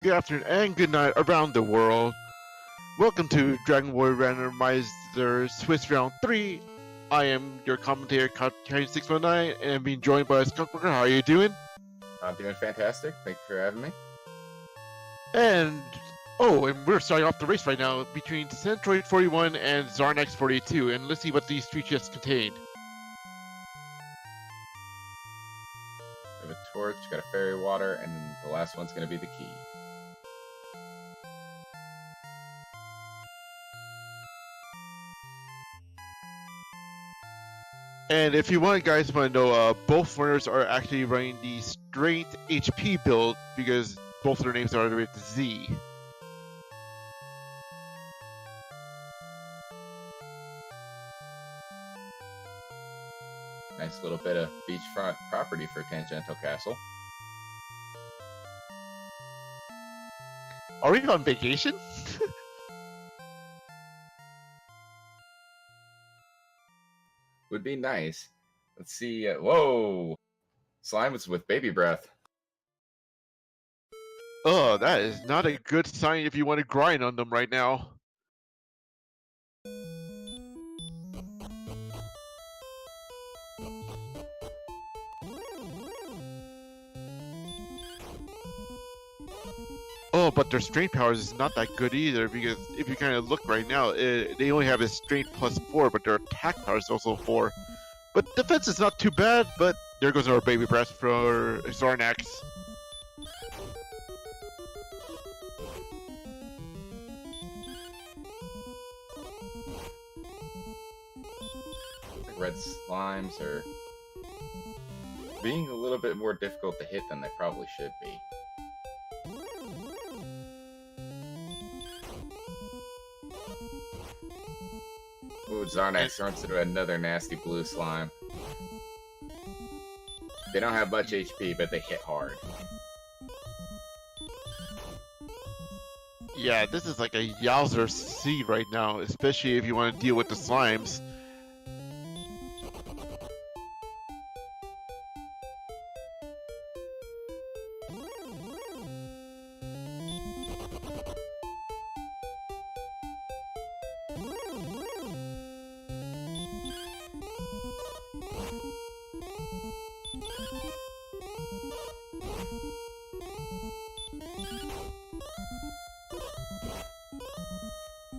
good afternoon, and good night around the world. Welcome to Dragon Ball Randomizer Swiss Round 3. I am your commentator, Carry619, and I'm being joined by Skunkburger. How are you doing? I'm doing fantastic. Thank you for having me. And we're starting off the race right now between Centroid41 and Xarnax42, and let's see what these three chests contain. We have a torch, got a fairy water, and the last one's going to be the key. And if you guys want to know, both runners are actually running the straight HP build because both of their names are with Z. Nice little bit of beachfront property for Tangential Castle. Are we on vacation? Would be nice. Let's see. Whoa! Slime is with baby breath. Oh, that is not a good sign if you want to grind on them right now. Oh, but their strength powers is not that good either, because if you kind of look right now, they only have a strength +4, but their attack power is also 4. But defense is not too bad, but there goes our baby breath for Xarnax. The red slimes are being a little bit more difficult to hit than they probably should be. Ooh, Xarnax runs into another nasty blue slime. They don't have much HP, but they hit hard. Yeah, this is like a Yowzer C right now, especially if you want to deal with the slimes.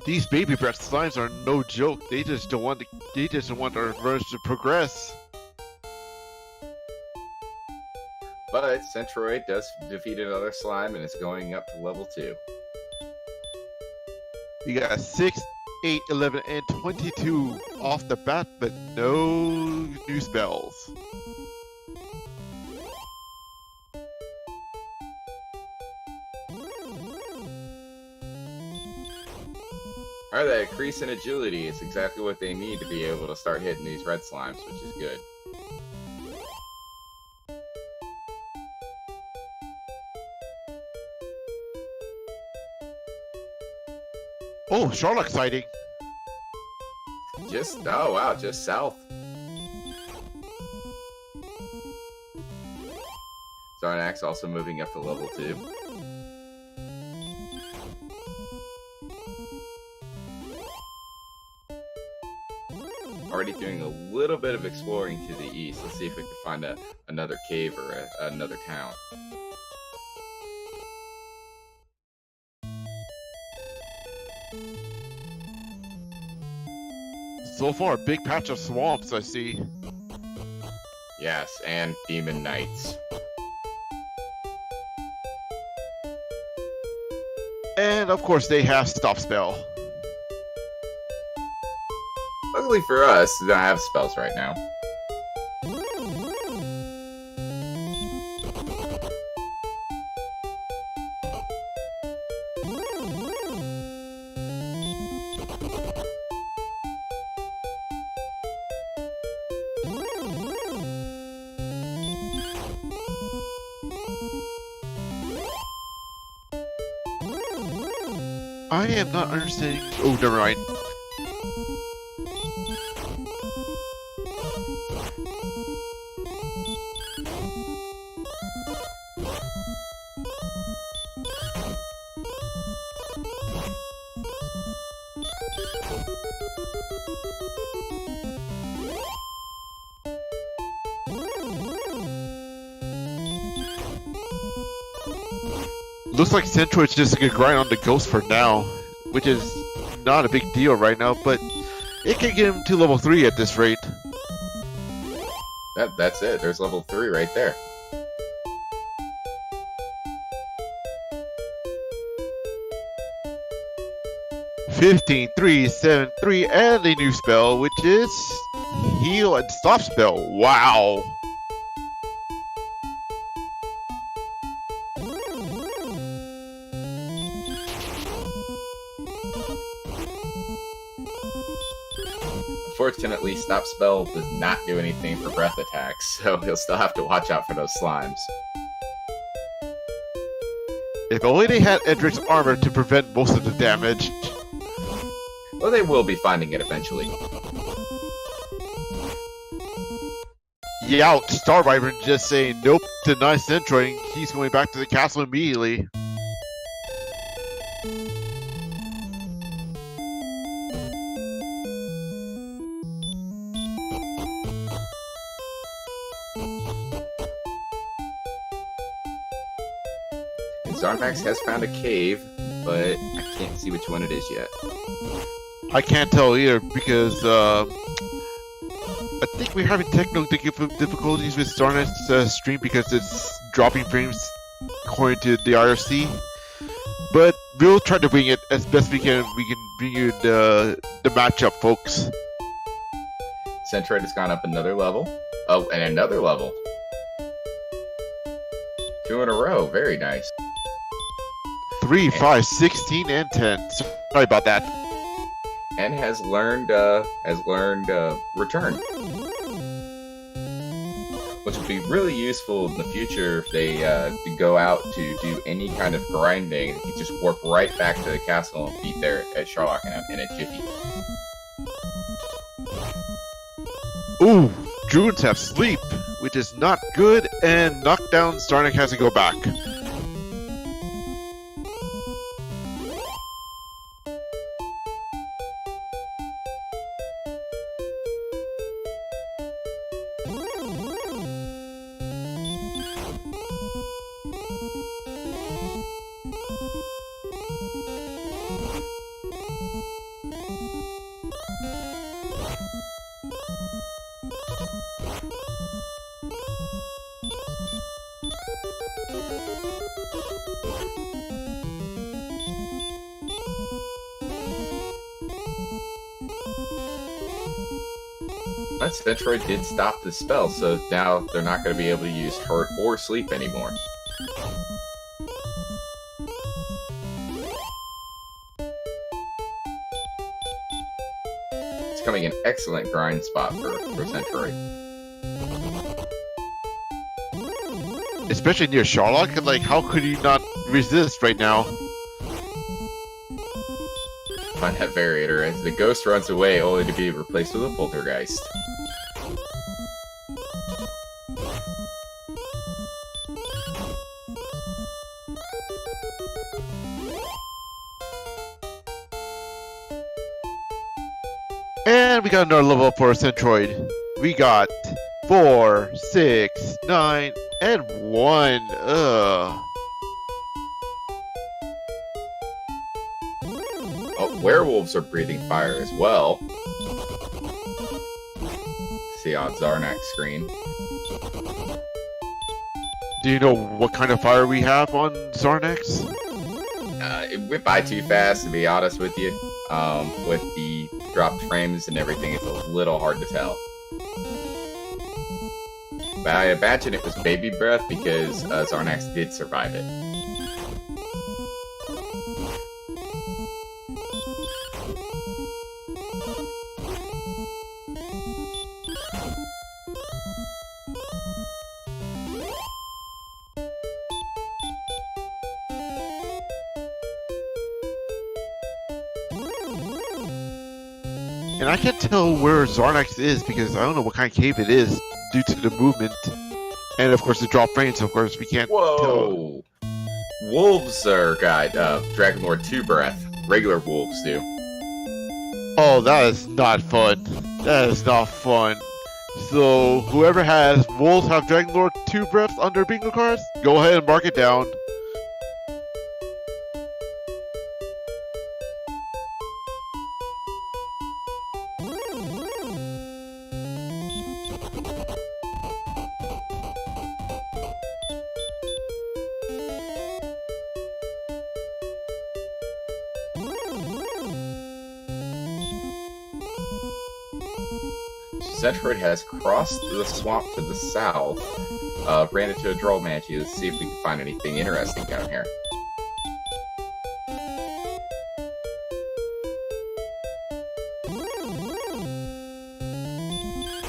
These baby breath slimes are no joke. They just don't want our runners to progress. But Centroid does defeat another slime and is going up to level 2. You got 6, 8, 11, and 22 off the bat, but no new spells. Alright, that increase in agility is exactly what they need to be able to start hitting these red slimes, which is good. Oh, Charlotte sighting. Oh wow, just south. Xarnax also moving up to level 2. Already doing a little bit of exploring to the east. Let's see if we can find another cave or another town. So far, a big patch of swamps, I see. Yes, and demon knights. And of course, they have stop spell. Luckily for us, they don't have spells right now. I am not understanding. Oh, never mind. Looks like Centroid's just gonna grind on the ghost for now, which is not a big deal right now, but it can get him to level 3 at this rate. That's it. There's level 3 right there. "15, 3, 7, 3, and a new spell, which is Heal and Stop spell. Wow! Unfortunately, Stop Spell does not do anything for breath attacks, so he'll still have to watch out for those slimes. If only they had Edric's armor to prevent most of the damage. Well, they will be finding it eventually. Yout, Star Wyvern just saying nope to nice Centroid. He's going back to the castle immediately. Xarnax has found a cave, but I can't see which one it is yet. I can't tell either because I think we're having technical difficulties with Xarnax's stream because it's dropping frames according to the IRC. But we'll try to bring it as best we can. We can bring you the matchup, folks. Centroid has gone up another level. Oh, and another level. 2 in a row. Very nice. 3, 5, 16, and 10. Sorry about that. And has learned Return, which will be really useful in the future if they go out to do any kind of grinding. You just warp right back to the castle and beat there at Sherlock in a jiffy. Ooh, Druids have sleep, which is not good, and knockdown Xarnax has to go back. But Centroid did stop the spell, so now they're not going to be able to use Hurt or Sleep anymore. It's becoming an excellent grind spot for Centroid. Especially near Sherlock, like how could he not resist right now? Find that variator as the ghost runs away only to be replaced with a poltergeist. And we got another level up for Centroid. We got 4, 6, 9, and 1. Ugh. Oh, werewolves are breathing fire as well. See on Xarnax's screen. Do you know what kind of fire we have on Xarnax? It went by too fast, to be honest with you. With the dropped frames and everything, it's a little hard to tell. But I imagine it was baby breath because Xarnax did survive it. And I can't tell where Xarnax is because I don't know what kind of cave it is due to the movement. And of course the drop frames, of course, we can't tell. Whoa! Wolves are got Dragon Lord 2 breath. Regular wolves do. Oh, that is not fun. That is not fun. So, whoever has Wolves have Dragon Lord 2 breaths on their bingo cards, go ahead and mark it down. Centroid has crossed the swamp to the south, ran into a droll manatee. Let's see if we can find anything interesting down here.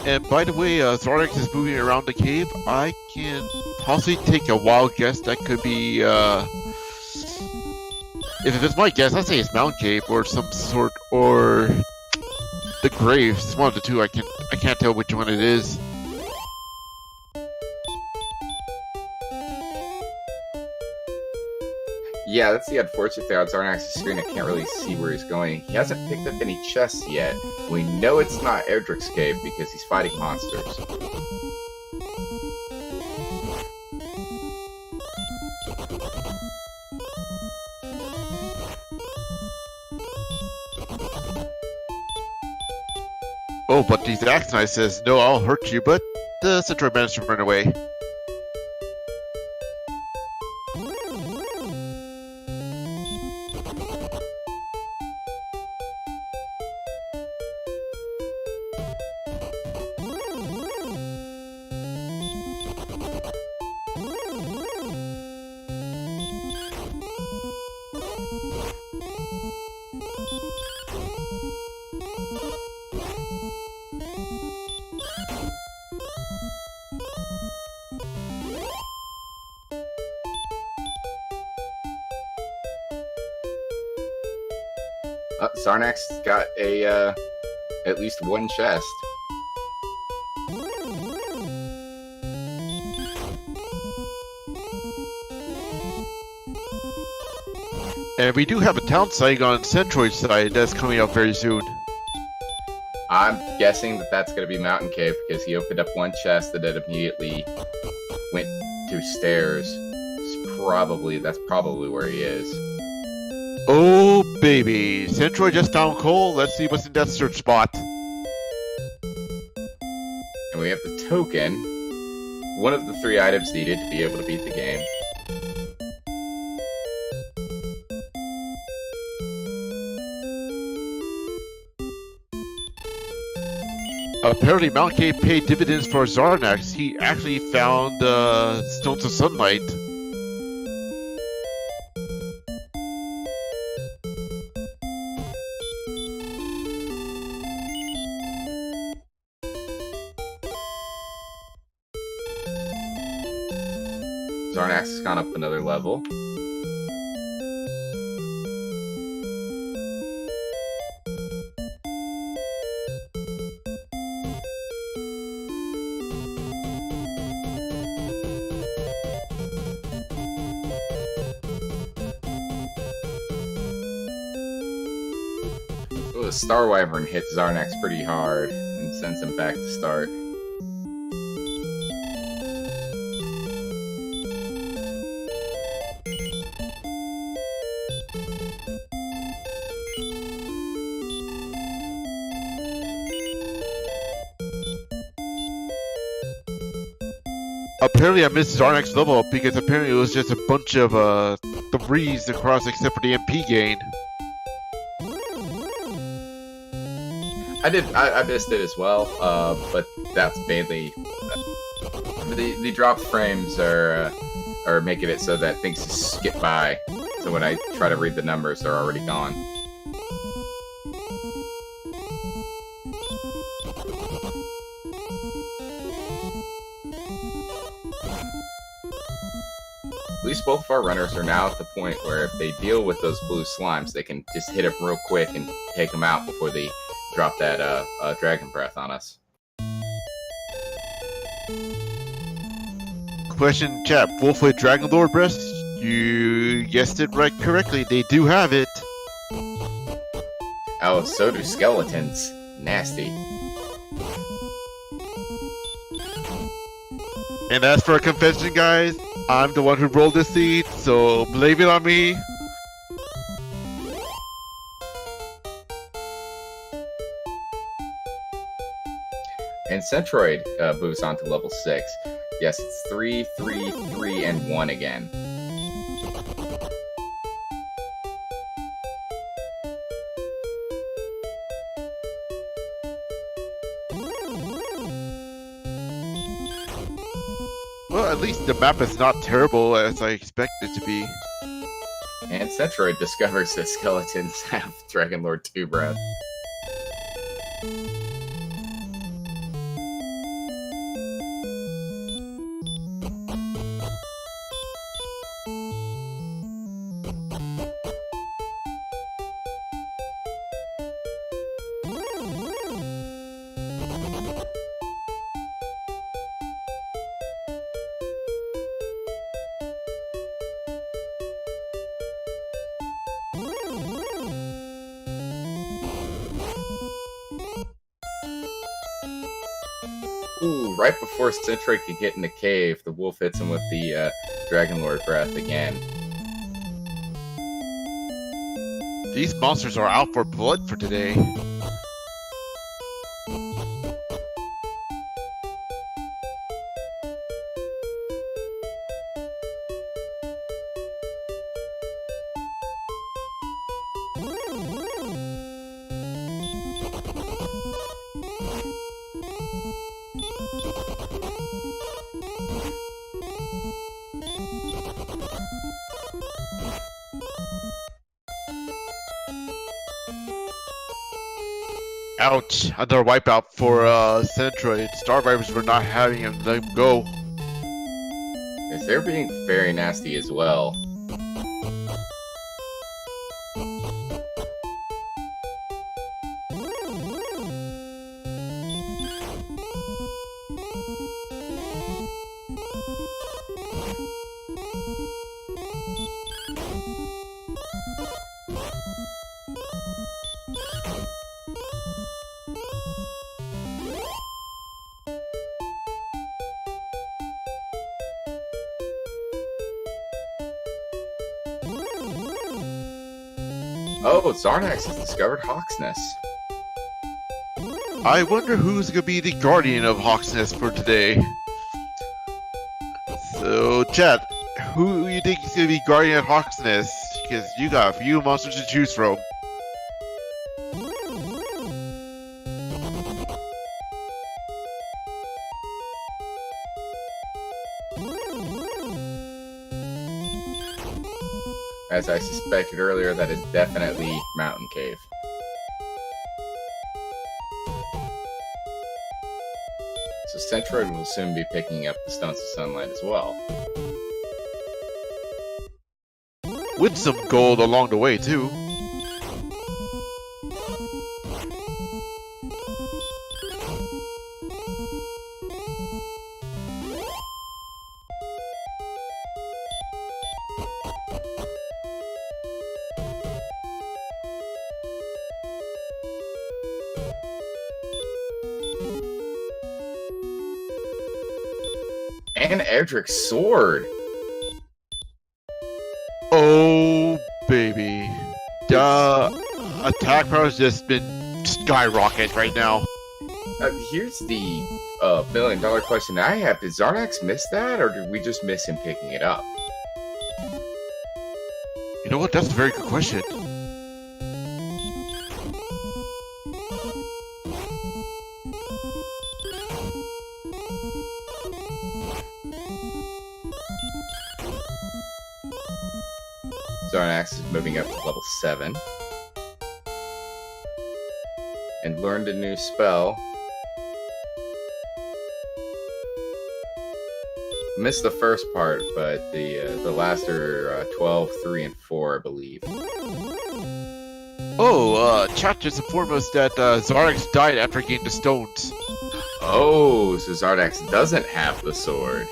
And by the way, Xarnax is moving around the cave. I can possibly take a wild guess that could be, if it's my guess, I'd say it's Mountain Cave or some sort, or the Graves. It's one of the two. I can't tell which one it is. Yeah, that's the unfortunate thing on Xarnax's screen. I can't really see where he's going. He hasn't picked up any chests yet. We know it's not Erdrick's cave because he's fighting monsters. Oh, but the Axe Knight says, no, I'll hurt you, but the Centroid managed to run away. Xarnax got a at least one chest. And we do have a town site on Centroid's side that's coming up very soon. I'm guessing that that's going to be Mountain Cave because he opened up one chest and then immediately went to stairs. That's probably where he is. Oh, baby. Centroid just found coal. Let's see what's in that search spot. And we have the token. One of the 3 items needed to be able to beat the game. Apparently, Mount Cave paid dividends for Xarnax. He actually found Stones of Sunlight. Xarnax has gone up another level. Oh, the Star Wyvern hits Xarnax pretty hard and sends him back to start. Apparently I missed Xarnax level up because apparently it was just a bunch of threes across except for the MP gain. I missed it as well, but that's mainly the dropped frames are making it so that things just skip by. So when I try to read the numbers, they're already gone. At least both of our runners are now at the point where if they deal with those blue slimes, they can just hit them real quick and take them out before they drop that dragon breath on us. Question chat, Wolf with Dragon Lord breast? You guessed it right correctly, they do have it. Oh, so do skeletons. Nasty. And as for a confession, guys, I'm the one who rolled this seed, so blame it on me. And Centroid moves on to level 6. Yes, it's 3, 3, 3, and 1 again. Well, at least the map is not terrible as I expect it to be. And Centroid discovers that skeletons have Dragon Lord 2 breath. Ooh, right before Centroid could get in the cave, the wolf hits him with the Dragon Lord breath again. These monsters are out for blood for today. Ouch, another wipeout for Centroid. Star Vipers were not having him let him go. Yes, they're being very nasty as well. Oh, Xarnax has discovered Hawk's Nest. I wonder who's gonna be the guardian of Hawk's Nest for today. So, chat, who you think is gonna be guardian of Hawk's Nest? Because you got a few monsters to choose from. As I suspected earlier, that is definitely Mountain Cave. So Centroid will soon be picking up the Stones of Sunlight as well. With some gold along the way, too. And Erdrick's sword! Oh, baby. The attack power has just been skyrocket right now. Here's the $1 million question I have. Did Xarnax miss that, or did we just miss him picking it up? You know what? That's a very good question. Xarnax is moving up to level 7. And learned a new spell. Missed the first part, but the last are 12, 3, and 4, I believe. Oh, chat just informed us that Xarnax died after getting the stones. Oh, so Xarnax doesn't have the sword.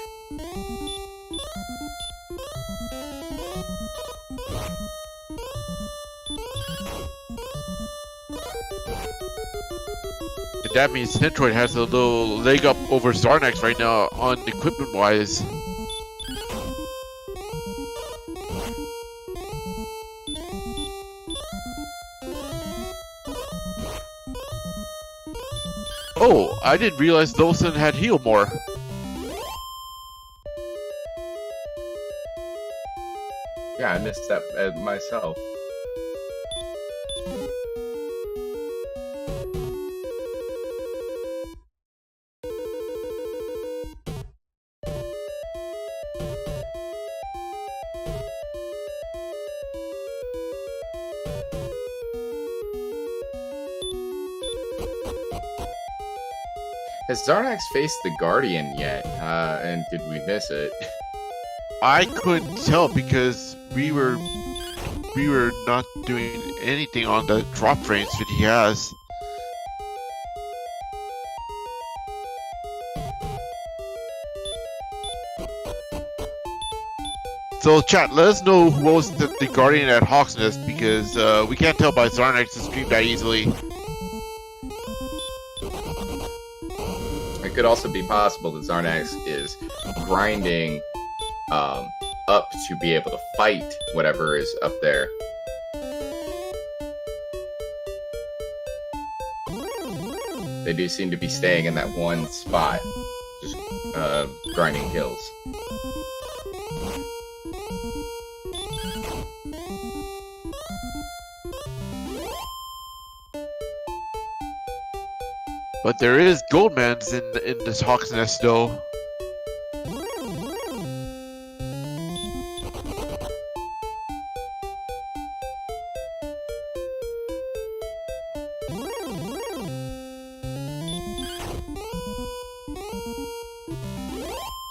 And that means Centroid has a little leg up over Xarnax right now on equipment-wise. Oh, I didn't realize Dawson had heal more. Yeah, I missed that myself. Has Xarnax faced the Guardian yet? And did we miss it? I couldn't tell because we were not doing anything on the drop frames that he has. So chat, let us know who was the Guardian at Hawk's Nest because we can't tell by Xarnax's stream that easily. It could also be possible that Xarnax is grinding up to be able to fight whatever is up there. They do seem to be staying in that one spot, just grinding kills. But there is Goldmans in this Hawk's Nest though.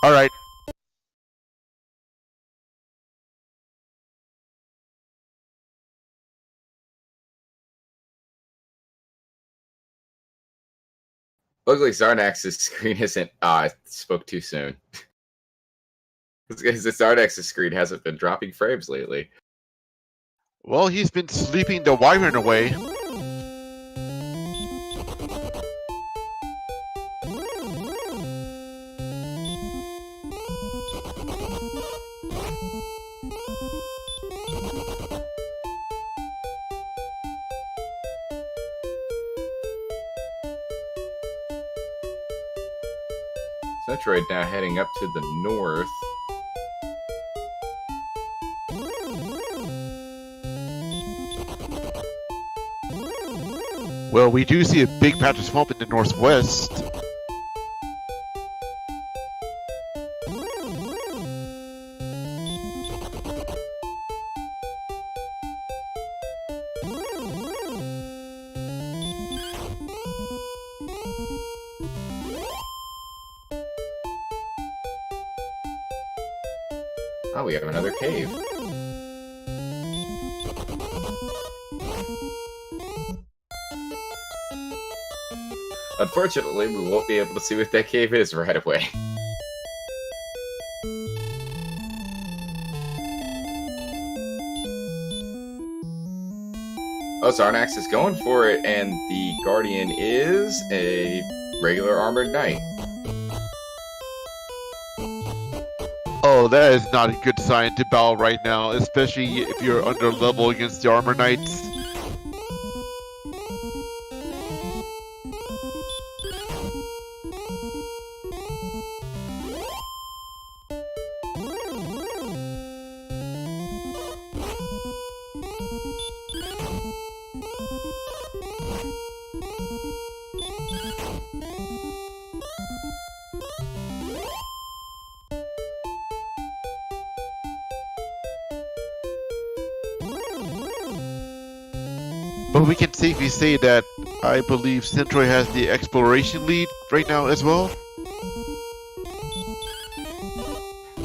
All right. Luckily, Xarnax's screen isn't. I spoke too soon. Because Xarnax's screen hasn't been dropping frames lately. Well, he's been sleeping the Wyvern away. Centroid now heading up to the north. Well, we do see a big patch of swamp in the northwest. Oh, we have another cave. Unfortunately, we won't be able to see what that cave is right away. Oh, Xarnax is going for it, and the Guardian is a regular armored knight. Oh, that is not a good sign to battle right now, especially if you're under level against the armor knights. But we can safely say that I believe Centroid has the exploration lead right now as well.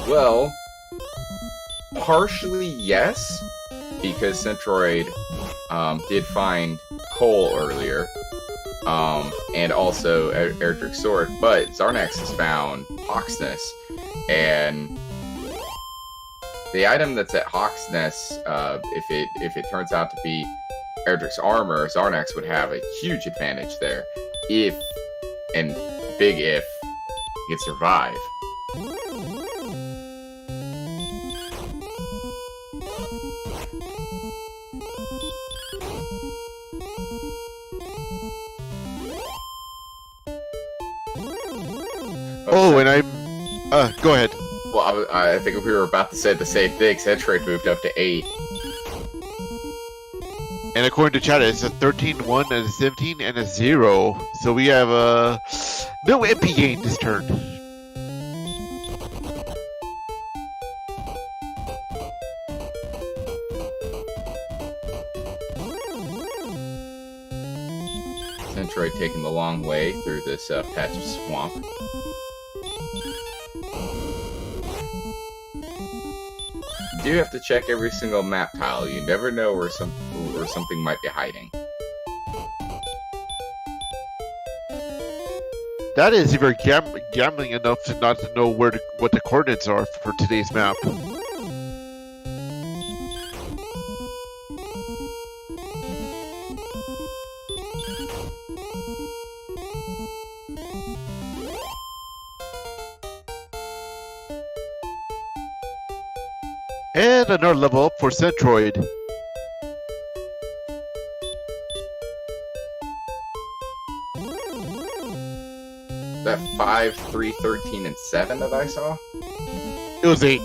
Well, partially yes, because Centroid did find coal earlier, and also Erdrick's sword, but Xarnax has found Hawksness, and the item that's at Hawksness, if it turns out to be Erdrick's armor, Xarnax would have a huge advantage there. If, and big if, he could survive. Oh, and I'm... go ahead. Well, I think we were about to say the same thing. Centroid moved up to 8. And according to chat, it's a 13, 1, and a 17, and a 0. So we have no MP gain this turn. Centroid taking the long way through this patch of swamp. You do have to check every single map tile. You never know where something might be hiding. That is if you're gambling enough to not to know what the coordinates are for today's map. And another level up for Centroid. That 5, 3, 13, and 7 that I saw? It was 8.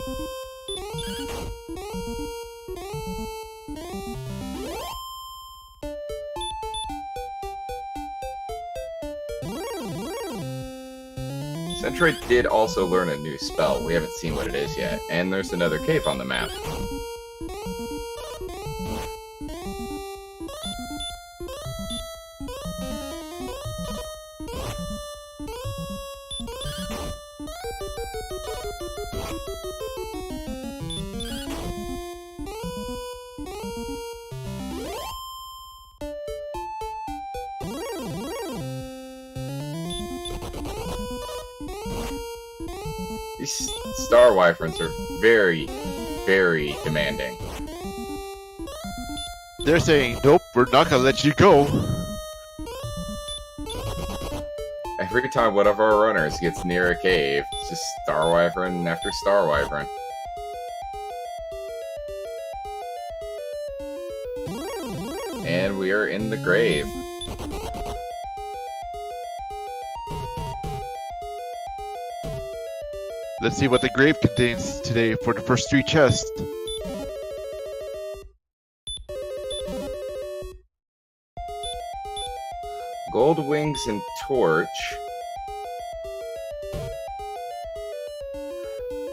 Centroid did also learn a new spell. We haven't seen what it is yet. And there's another cave on the map. These star wyverns are very, very demanding. They're saying, nope, we're not gonna let you go. Every time one of our runners gets near a cave, it's just star wyvern after star wyvern. And we are in the grave. Let's see what the grave contains today for the first 3 chests. Gold wings and torch.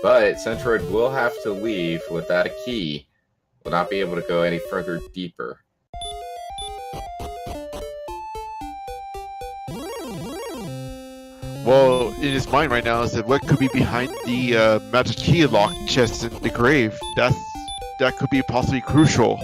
But Centroid will have to leave without a key. Will not be able to go any further deeper. Well, in his mind right now is that what could be behind the magic key lock chest in the grave. That could be possibly crucial.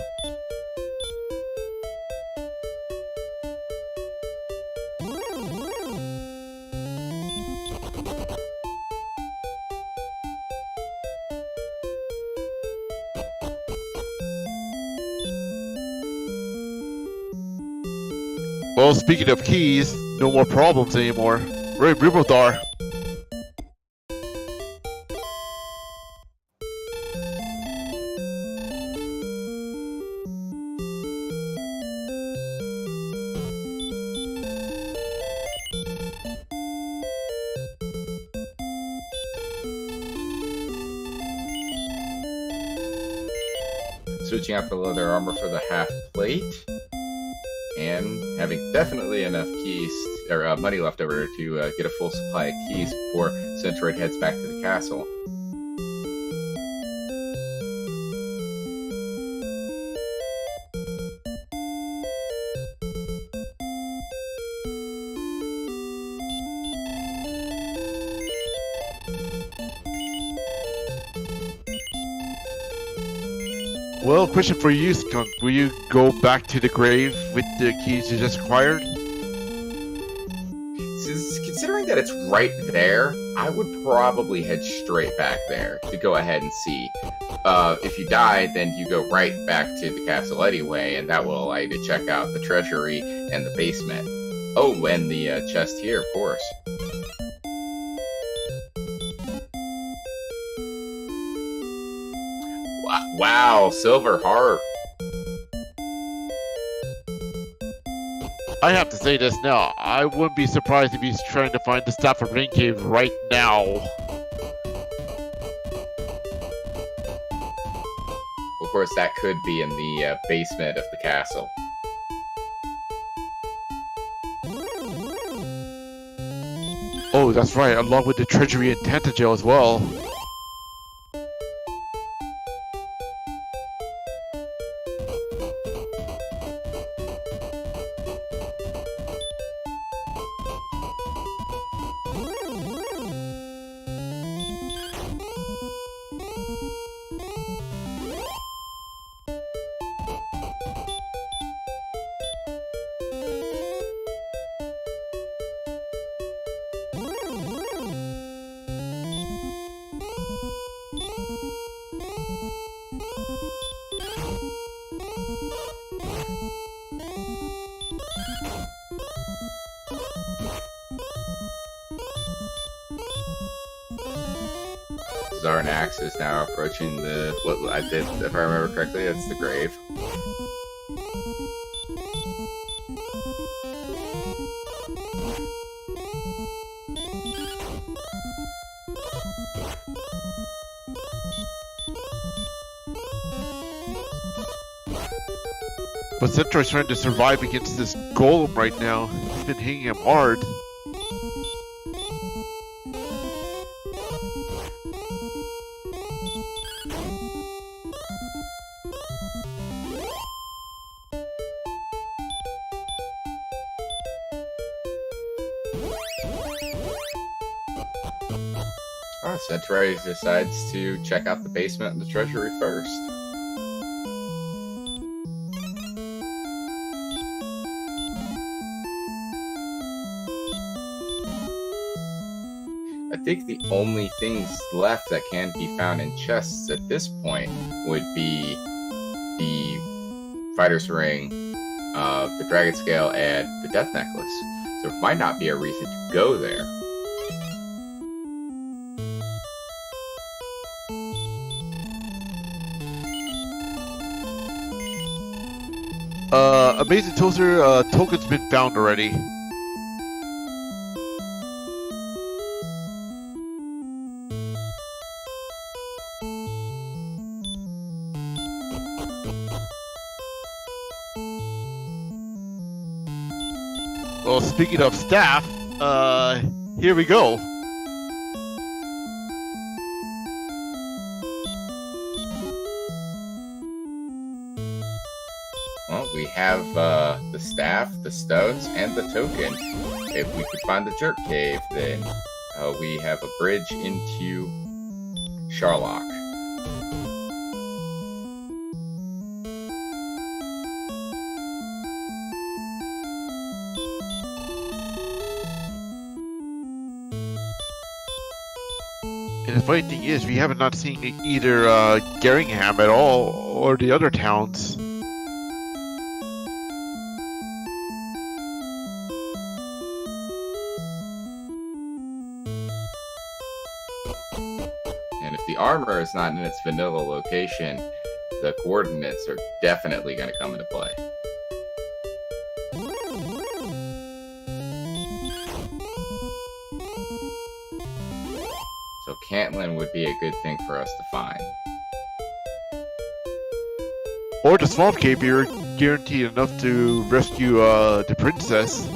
Well, speaking of keys, no more problems anymore. Right, Ribodar. Switching out the leather armor for the half plate. And having definitely enough keys, or money left over to get a full supply of keys before Centroid heads back to the castle. Well, question for you, Skunk. Will you go back to the grave with the keys you just acquired? Considering that it's right there, I would probably head straight back there to go ahead and see. If you die, then you go right back to the castle anyway, and that will allow you to check out the treasury and the basement. Oh, and the chest here, of course. Wow, silver heart. I have to say this now. I wouldn't be surprised if he's trying to find the Staff of Rain Cave right now. Of course, that could be in the basement of the castle. Oh, that's right, along with the treasury and Tantagel as well. Xarnax is now approaching the, what I did, if I remember correctly, it's the grave. But Centroid's trying to survive against this golem right now. He's been hitting him hard. Centroid decides to check out the basement and the treasury first. I think the only things left that can be found in chests at this point would be the Fighter's Ring, the Dragon Scale, and the Death Necklace. So it might not be a reason to go there. Amazing Toaster token's been found already. Well, speaking of staff, here we go. Well, we have the staff, the stones, and the token. If we could find the Jerk Cave, then we have a bridge into Sharlock. And the funny thing is, we have not seen either Geringham at all, or the other towns. And if the armor is not in its vanilla location, the coordinates are definitely going to come into play. So Cantlin would be a good thing for us to find. Or the Swamp Cave, you're guaranteed enough to rescue the princess.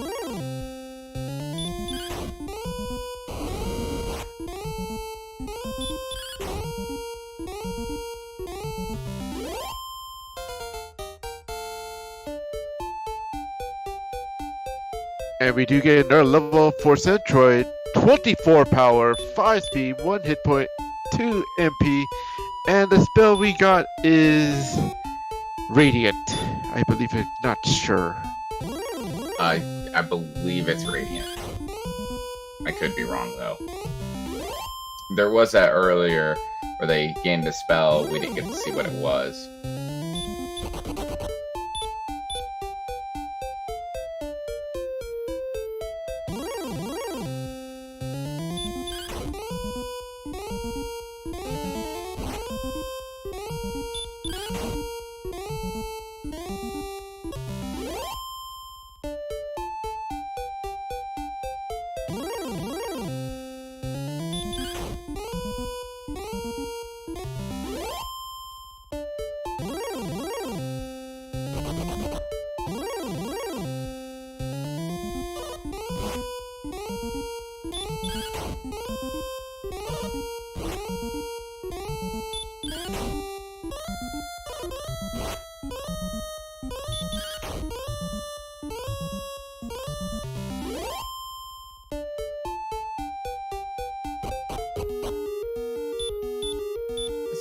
And we do get another level for Centroid. 24 power, 5 speed, 1 hit point, 2 MP, and the spell we got is Radiant. I believe it, not sure. I believe it's Radiant. I could be wrong, though. There was that earlier where they gained a spell. We didn't get to see what it was.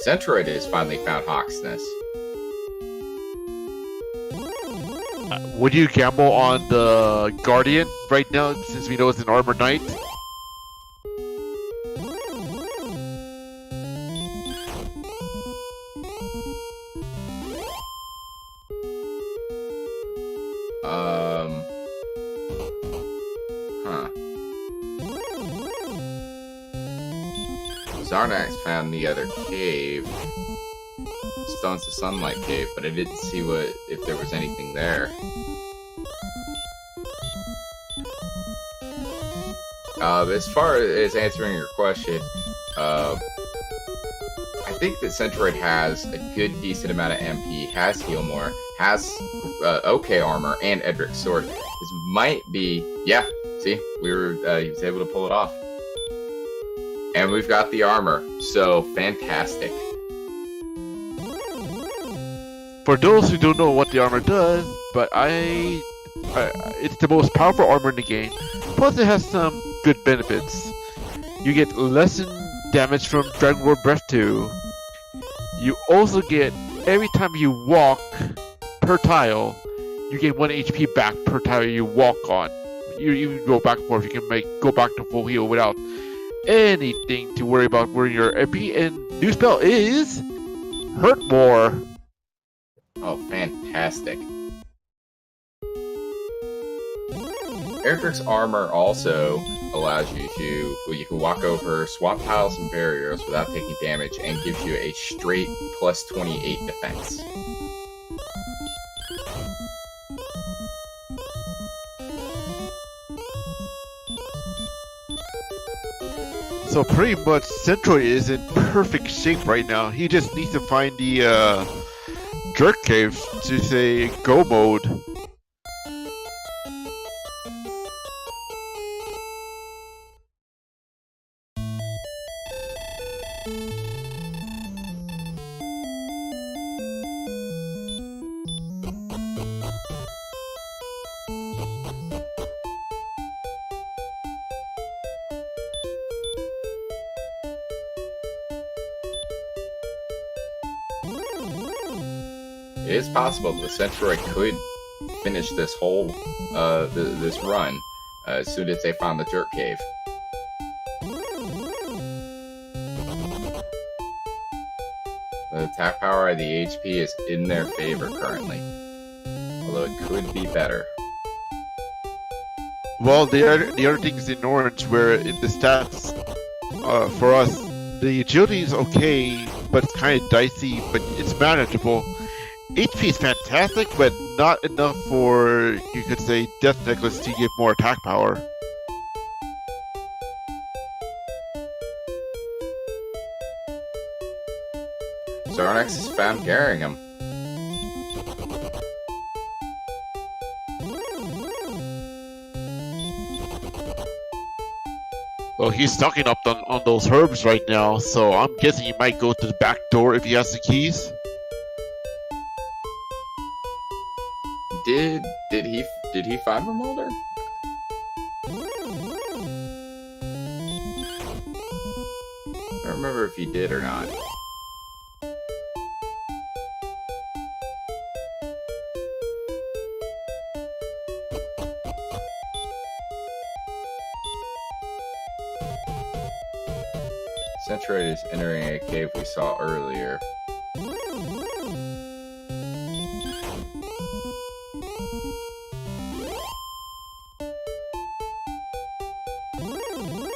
Centroid has finally found Hawksness. Would you gamble on the Guardian right now, since we know it's an Armor Knight? Xarnax found the other cave. Stones of Sunlight Cave, but I didn't see if there was anything there. As far as answering your question, I think that Centroid has a good, decent amount of MP, has heal more, has okay armor, and Edric's sword. This might be, yeah, see, he was able to pull it off. And we've got the armor, so fantastic. For those who don't know what the armor does, but it's the most powerful armor in the game. Plus, it has some good benefits. You get lessen damage from Dragon Lord Breath 2. You also get, every time you walk per tile, you get 1 HP back per tile you walk on. You even go back and forth. You can go back to full heal without anything to worry about where your MP. And new spell is Hurt More. Oh, fantastic. Edric's armor also allows you to, you can walk over, swap tiles and barriers without taking damage, and gives you a straight plus 28 defense. So pretty much Centroid is in perfect shape right now. He just needs to find the Jerk Cave to say go mode. It is possible that Centroid could finish this whole this run as soon as they found the Jerk Cave. The attack power and the HP is in their favor currently, although it could be better. Well, the other thing is in orange, where in the stats for us, the agility is okay, but it's kind of dicey, but it's manageable. HP is fantastic, but not enough for, you could say, Death Necklace to give more attack power. Xarnax has found Garringham. Well, he's stocking up on those herbs right now, so I'm guessing he might go to the back door if he has the keys. Did he find Remolder? I don't remember if he did or not. Centroid is entering a cave we saw earlier.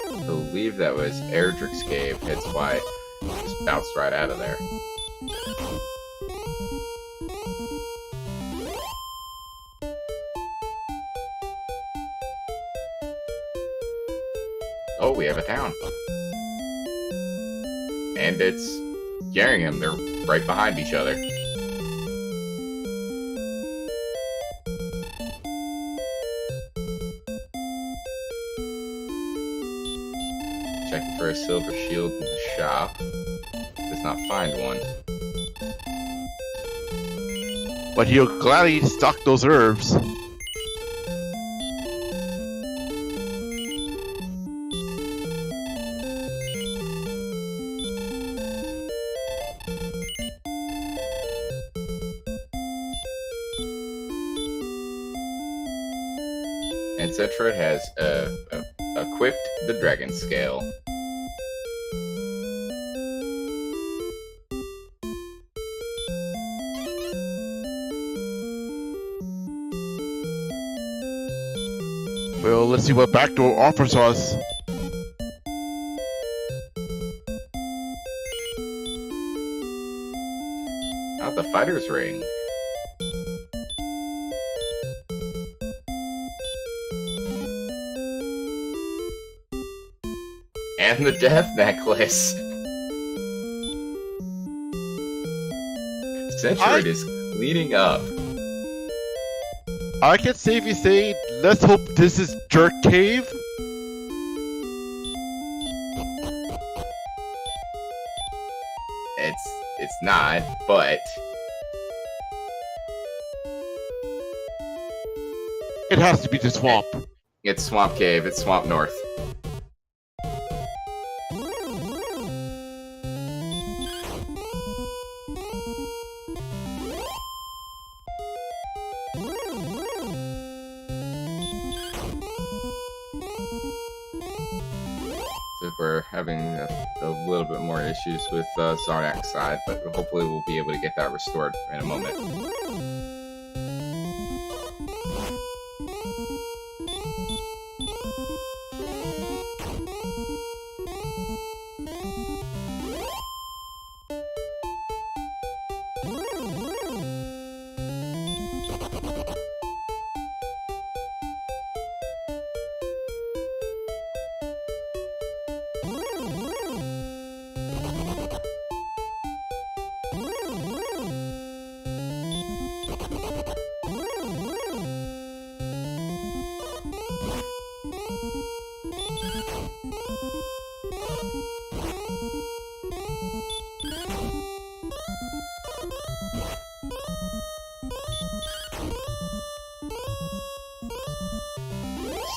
I believe that was Erdrick's cave, that's why it just bounced right out of there. Oh, we have a town. And it's Geringham. They're right behind each other. Checking for a silver shield in the shop. Does not find one. But he'll gladly stock those herbs. And Centroid has equipped the dragon scale. Well, let's see what backdoor offers us. Oh, the fighter's ring. And the death necklace. Centroid is cleaning up. I can safely say, let's hope this is Jerk Cave. It's not, but It has to be the swamp. it's Swamp Cave. It's Swamp North. So we're having a little bit more issues with Xarnax's side, but hopefully we'll be able to get that restored in a moment.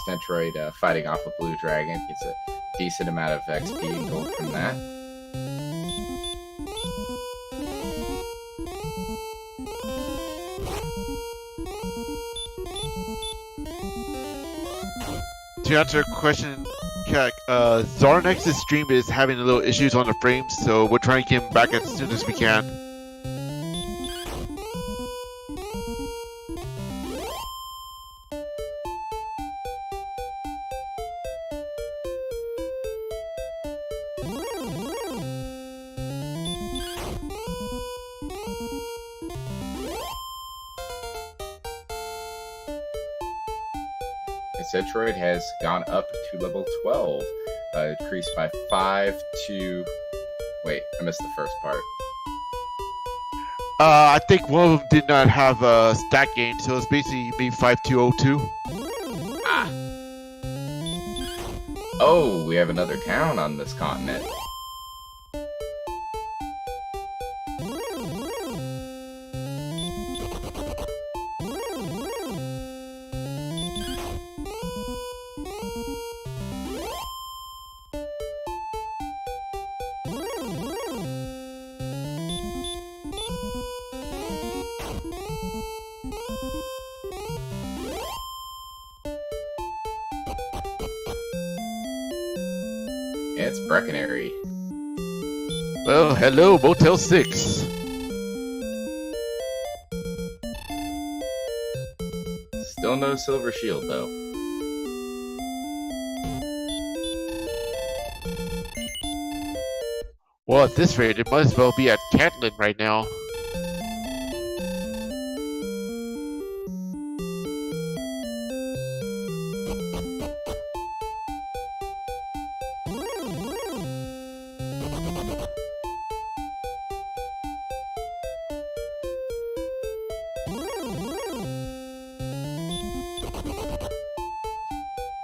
Centroid fighting off a blue dragon gets a decent amount of XP and gold from that. To answer your question, Kak, Xarnax's stream is having a little issues on the frames, so we're trying to get him back as soon as we can. Centroid has gone up to level 12, increased by 5 to... Wait, I missed the first part. I think one of them did not have a stat gain, so it's basically maybe 5202. Ah! Oh, we have another town on this continent. Yeah, it's Breckenary. Well, hello, Motel 6. Still no silver shield, though. Well, at this rate, it might as well be at Catlin right now.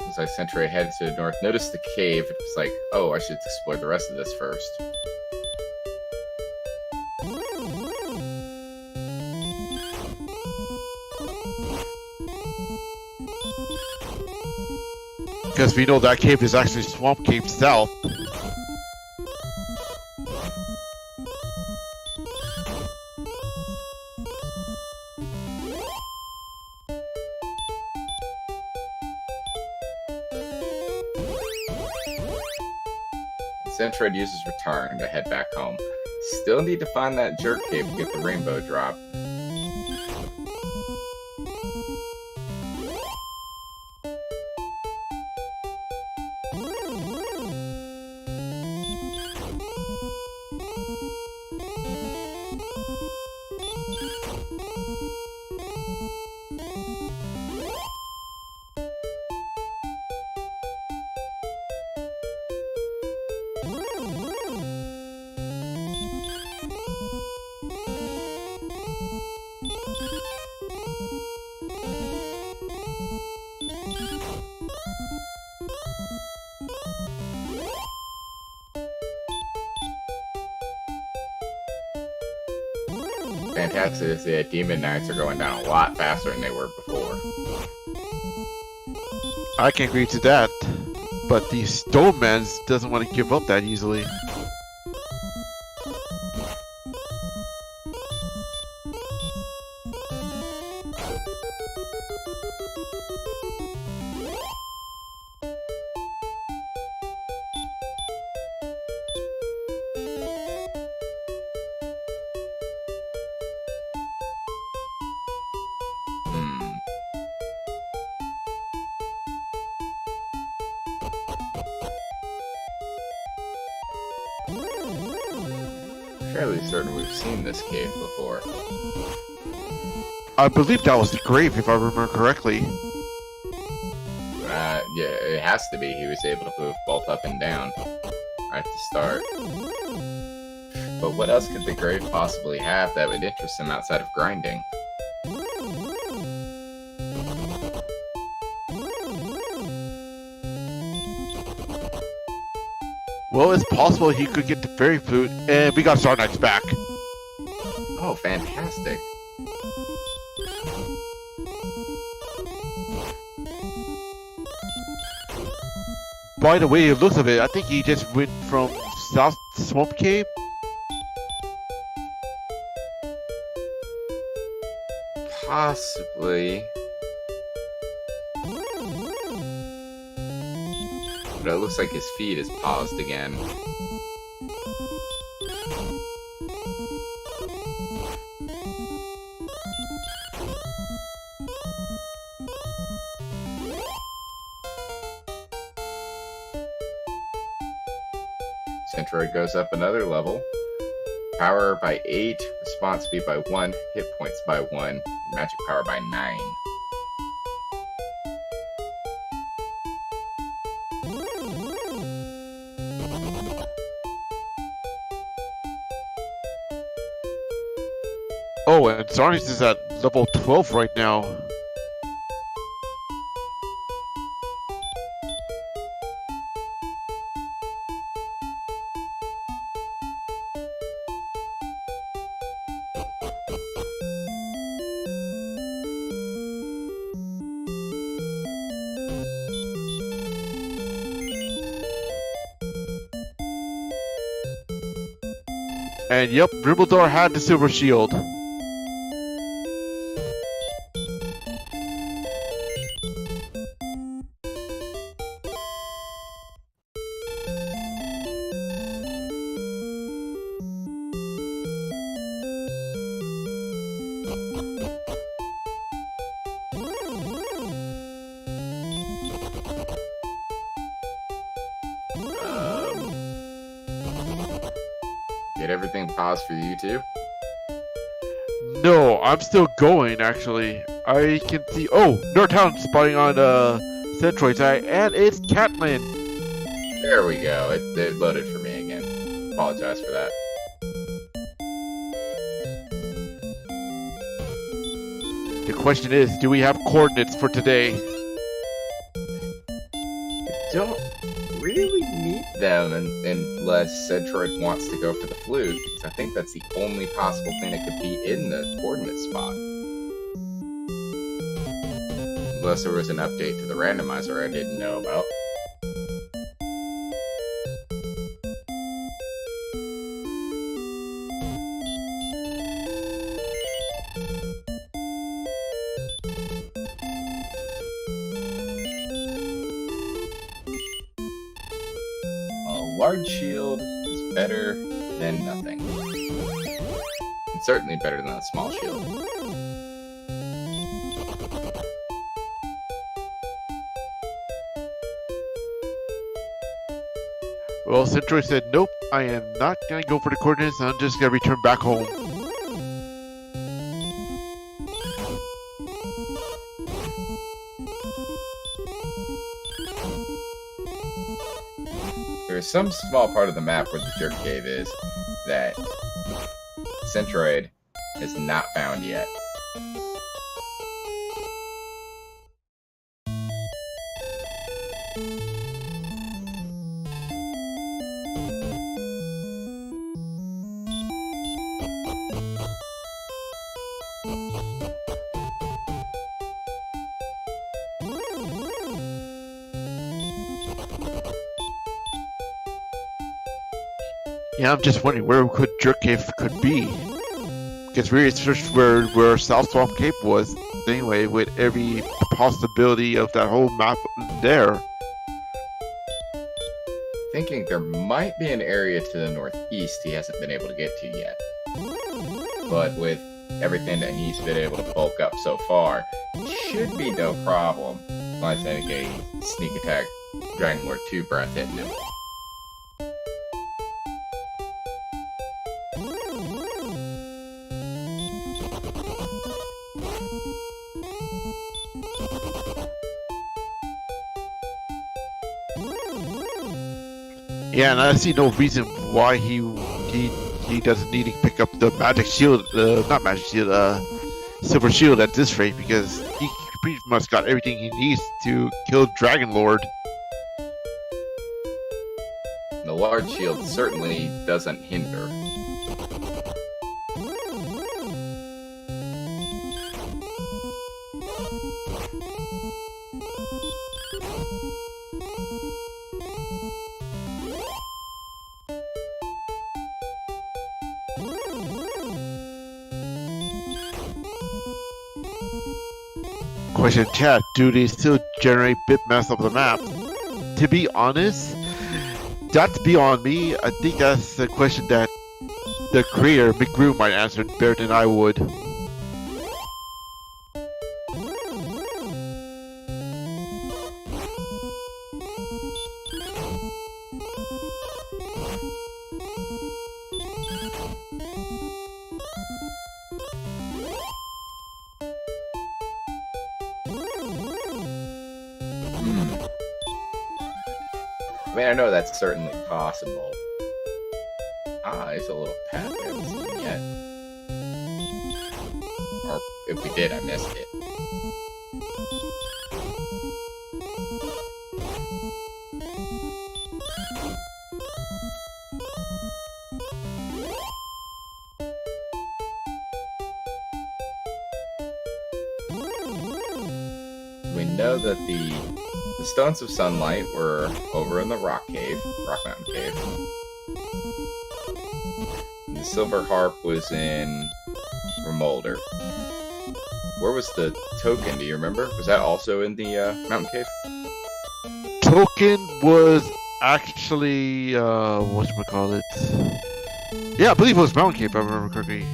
As I Centroid head to the north, notice the cave. It's like, oh, I should explore the rest of this first. Because we know that cave is actually Swamp Cave South. Centroid uses return to head back home. Still need to find that jerk cave to get the rainbow drop. Fantastic is that Demon Knights are going down a lot faster than they were before. I can agree to that. But the Stoneman doesn't want to give up that easily. Fairly certain we've seen this cave before. I believe that was the grave, if I remember correctly. Yeah, it has to be. He was able to move both up and down right to start. But what else could the grave possibly have that would interest him outside of grinding? Well, it's possible he could get the fairy flute, and we got Xarnax back. Oh, fantastic. By the way, it looks of it, I think he just went from South Swamp Cave. Possibly. But it looks like his feed is paused again. Centroid goes up another level. Power by 8, response speed by 1, hit points by 1, and magic power by 9. Oh, and Xarnax is at level 12 right now. And yep, Ribbledor had the silver shield. Did everything pause for you too? No, I'm still going, actually. I can see... Oh, Northtown spotting on Centroid's eye, and it's Catland. There we go. It loaded for me again. Apologize for that. The question is, do we have coordinates for today? Don't really need them unless Centroid wants to go for the flute, because I think that's the only possible thing that could be in the coordinate spot. Unless there was an update to the randomizer I didn't know about. A large shield is better than nothing. And certainly better than a small shield. Well, Centroid said, nope, I am not going to go for the coordinates, I'm just going to return back home. There's some small part of the map where the jerk cave is that Centroid has not found yet. Yeah, I'm just wondering where could Jerk Cave could be. Because we researched where South Swamp Cave was anyway, with every possibility of that whole map there. Thinking there might be an area to the northeast he hasn't been able to get to yet. But with everything that he's been able to bulk up so far, should be no problem. Unless I think a sneak attack Xarnax42 breath hitting him. Yeah, and I see no reason why he doesn't need to pick up the magic shield, not magic shield, silver shield at this rate, because he pretty much got everything he needs to kill Dragon Lord. The large shield certainly doesn't hinder. Question chat, do they still generate bitmaps of the map? To be honest, that's beyond me. I think that's a question that the creator, McGrew, might answer better than I would. I mean, I know that's certainly possible. Ah, there's a little path we haven't seen yet. Or if we did, I missed it. We know that the Stones of Sunlight were over in the Rock Mountain Cave. And the Silver Harp was in Remolder. Where was the token? Do you remember? Was that also in the Mountain Cave? Token was actually, whatchamacallit? Yeah, I believe it was Mountain Cave, if I remember correctly.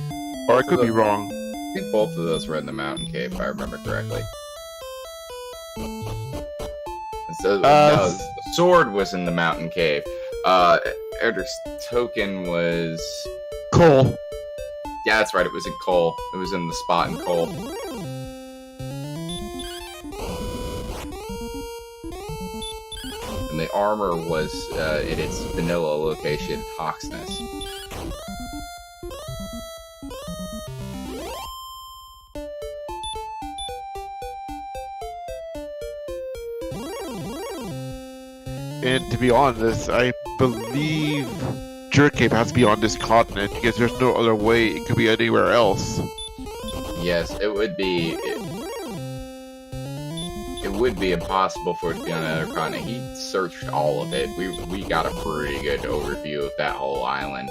Or I could be wrong. I think both of those were in the Mountain Cave, if I remember correctly. So, no, the sword was in the Mountain Cave. Erdrick's token was Cole. Yeah, that's right. It was in coal. It was in the spot in coal. And the armor was in its vanilla location, Hawksness. And to be honest, I believe Jerkcave has to be on this continent because there's no other way it could be anywhere else. Yes, it would be. It would be impossible for it to be on another continent. He searched all of it. We got a pretty good overview of that whole island.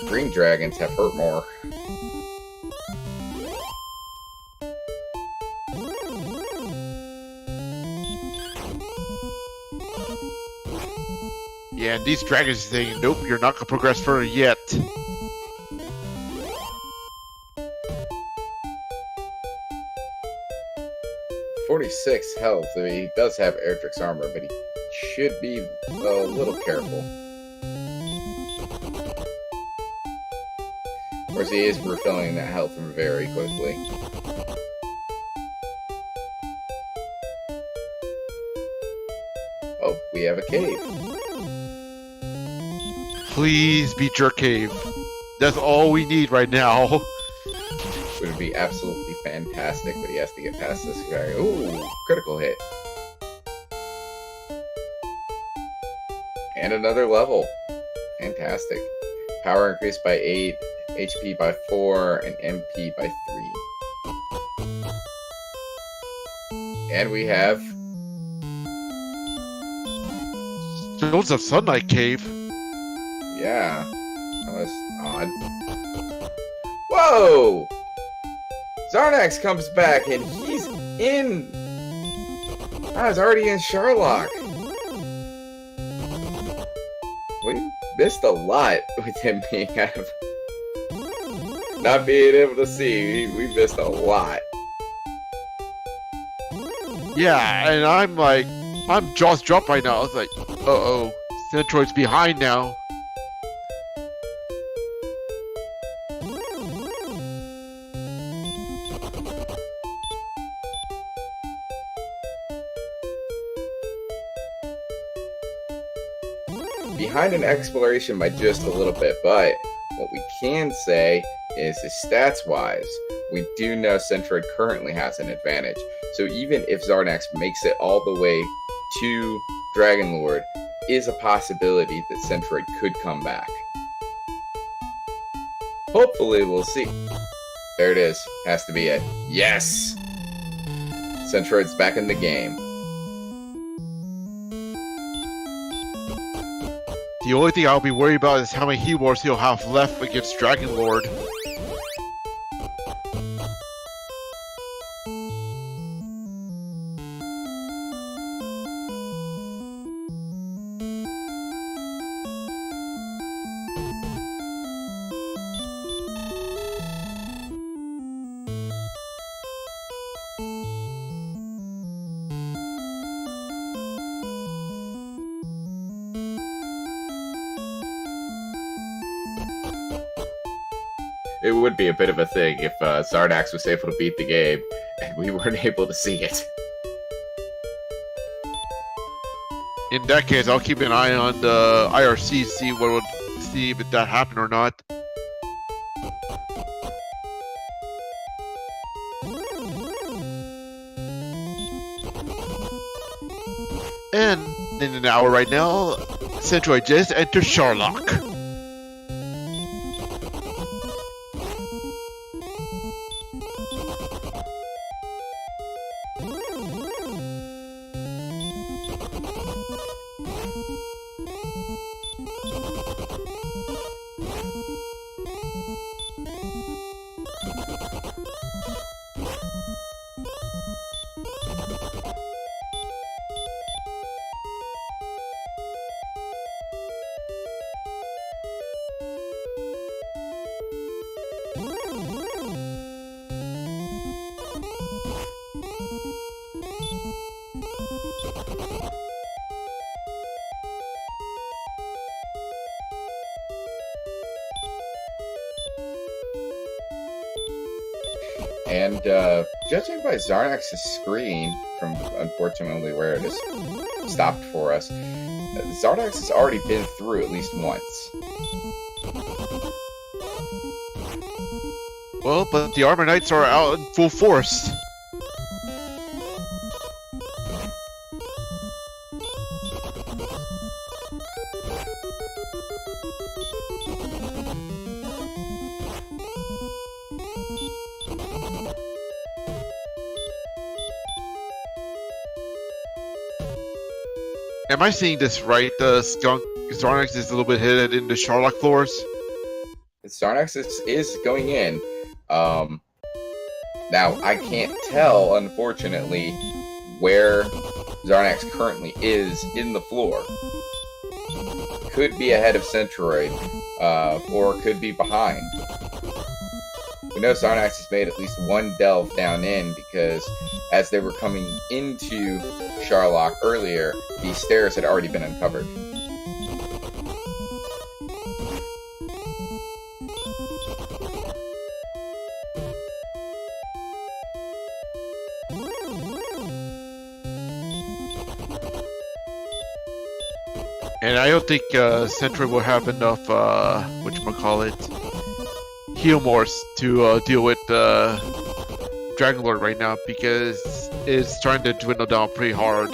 Green dragons have hurt more. Yeah, and these dragons are saying, nope, you're not gonna progress further yet. .46 health. I mean, he does have Erdrick's armor, but he should be a little careful. Of course, he is refilling that health very quickly. Oh, we have a cave. Please be Jerkcave. That's all we need right now. Would be absolutely fantastic, but he has to get past this guy. Ooh, critical hit. And another level. Fantastic. Power increased by 8, HP by 4, and MP by 3. And we have... Stones of Sunlight Cave. Yeah. That was odd. Whoa! Xarnax comes back and he's in... I was already in Sherlock. We missed a lot with him being out of... Not being able to see. We missed a lot. Yeah, and I'm jaws dropped right now. I was like, uh-oh, Centroid's behind now. Behind in exploration by just a little bit, but what we can say is stats-wise, we do know Centroid currently has an advantage. So even if Xarnax makes it all the way to Dragon Lord, is a possibility that Centroid could come back. Hopefully we'll see. There it is. Has to be it. Yes! Centroid's back in the game. The only thing I'll be worried about is how many healers he'll have left against Dragon Lord. It would be a bit of a thing if Xarnax was able to beat the game and we weren't able to see it. In that case, I'll keep an eye on the IRC, see if that happened or not. And in an hour right now, Centroid just entered Sherlock. And judging by Xarnax's screen, from unfortunately where it is stopped for us, Xarnax has already been through at least once. Well, but the Armor Knights are out in full force. Am I seeing this right? The Xarnax is a little bit headed into Sharlock floors. Xarnax is going in. Now, I can't tell, unfortunately, where Xarnax currently is in the floor. Could be ahead of Centroid, or could be behind. We know Xarnax has made at least one delve down in, because as they were coming into Sharlock earlier, the stairs had already been uncovered. And I don't think Centroid will have enough, heal morphs to deal with Dragon Lord right now, because it's trying to dwindle down pretty hard.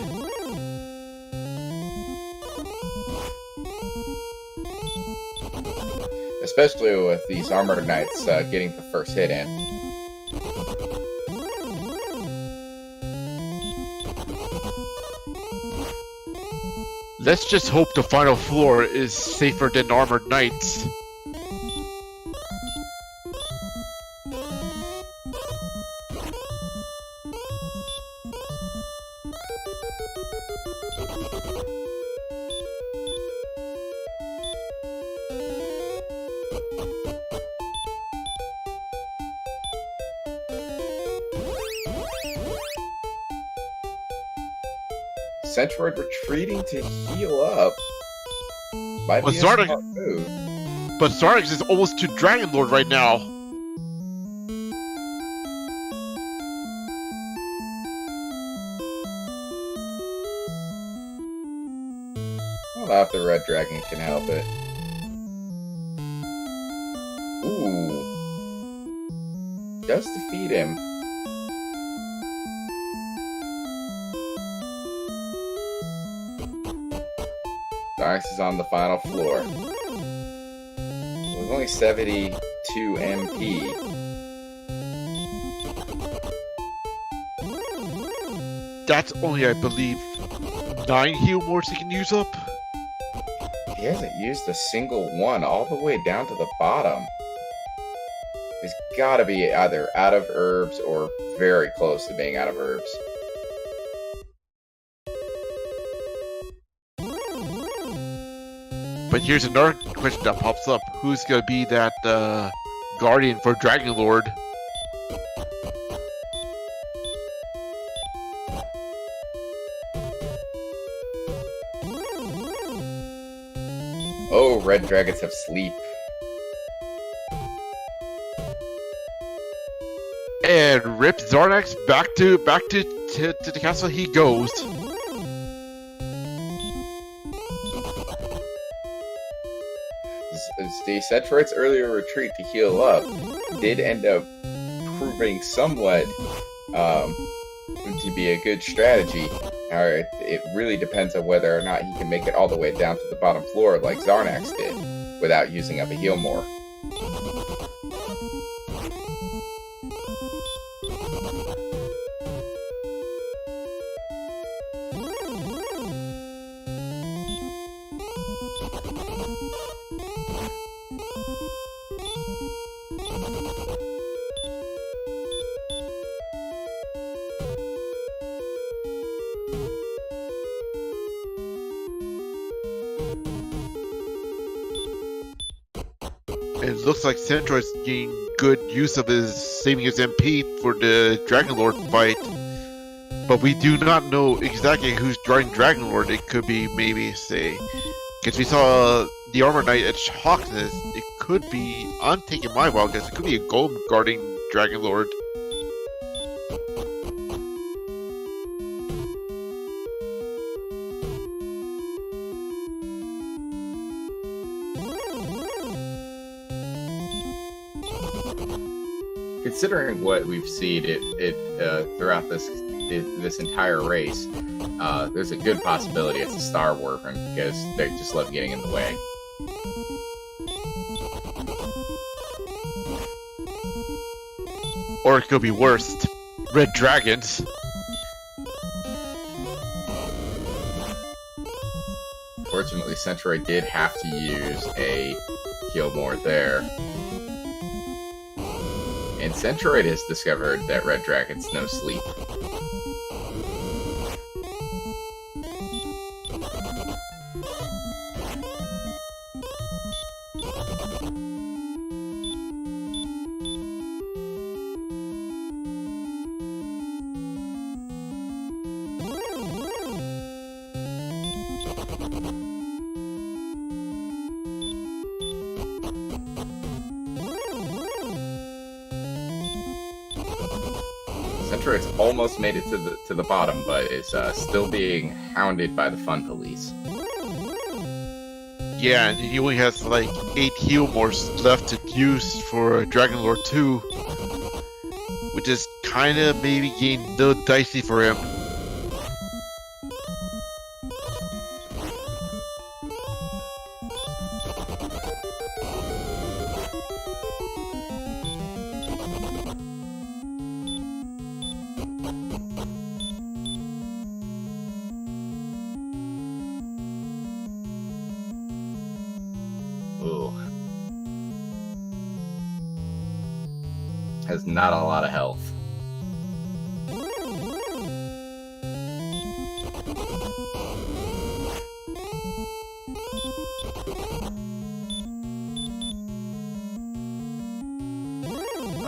Especially with these Armored Knights getting the first hit in. Let's just hope the final floor is safer than Armored Knights. Centroid retreating to heal up. Might be a smart move. But Xarnax is almost to Dragon Lord right now. I don't know if the Red Dragon can help it. Ooh. Does defeat him. Xarnax is on the final floor. With only 72 MP. That's only, I believe, 9 heal morphs he can use up. He hasn't used a single one all the way down to the bottom. He's gotta be either out of herbs or very close to being out of herbs. But here's another question that pops up. Who's gonna be that guardian for Dragon Lord? Oh, red dragons have sleep. And rip Xarnax back to the castle he goes. The Centroid's earlier retreat to heal up did end up proving somewhat to be a good strategy. It really depends on whether or not he can make it all the way down to the bottom floor like Xarnax did without using up a heal more. It looks like Centroid's getting good use of his saving his MP for the Dragon Lord fight. But we do not know exactly who's guarding Dragon Lord. It could be maybe, say, because we saw the Armor Knight at Shockness. It could be, I'm taking my wild guess, it could be a Golem guarding Dragon Lord. considering what we've seen throughout this entire race, there's a good possibility it's a Star Wyvern because they just love getting in the way. Or it could be worse. Red dragons. Fortunately, Centroid did have to use a heal more there. And Centroid has discovered that red dragons no sleep. Centroid's almost made it to the bottom, but is still being hounded by the fun police. Yeah, and he only has like 8 heal mores left to use for Dragon Lord 2, which is kind of maybe getting a little dicey for him. Ooh. Has not a lot of health.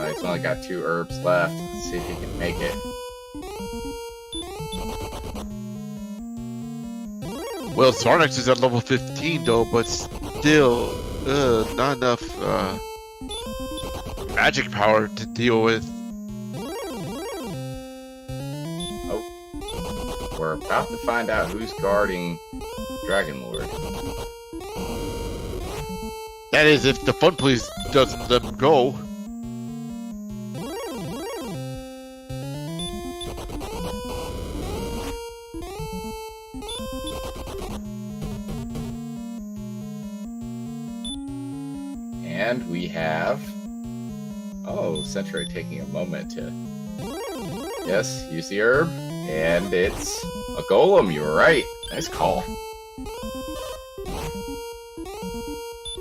He's only got 2 herbs left. Let's see if he can make it. Well, Xarnax is at level 15 though, but still, not enough magic power to deal with. Oh, we're about to find out who's guarding Dragon Lord. That is, if the fun police doesn't let him go. And we have... Oh, Centroid taking a moment to... Yes, use the herb. And it's a golem, you were right. Nice call.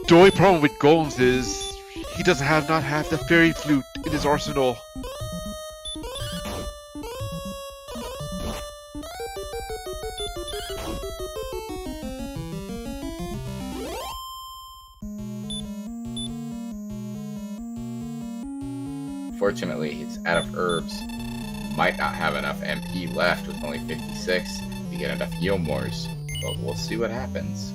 The only problem with golems is he doesn't not have the fairy flute in his arsenal. Fortunately, he's out of herbs. Might not have enough MP left with only 56 to get enough heal mores, but we'll see what happens.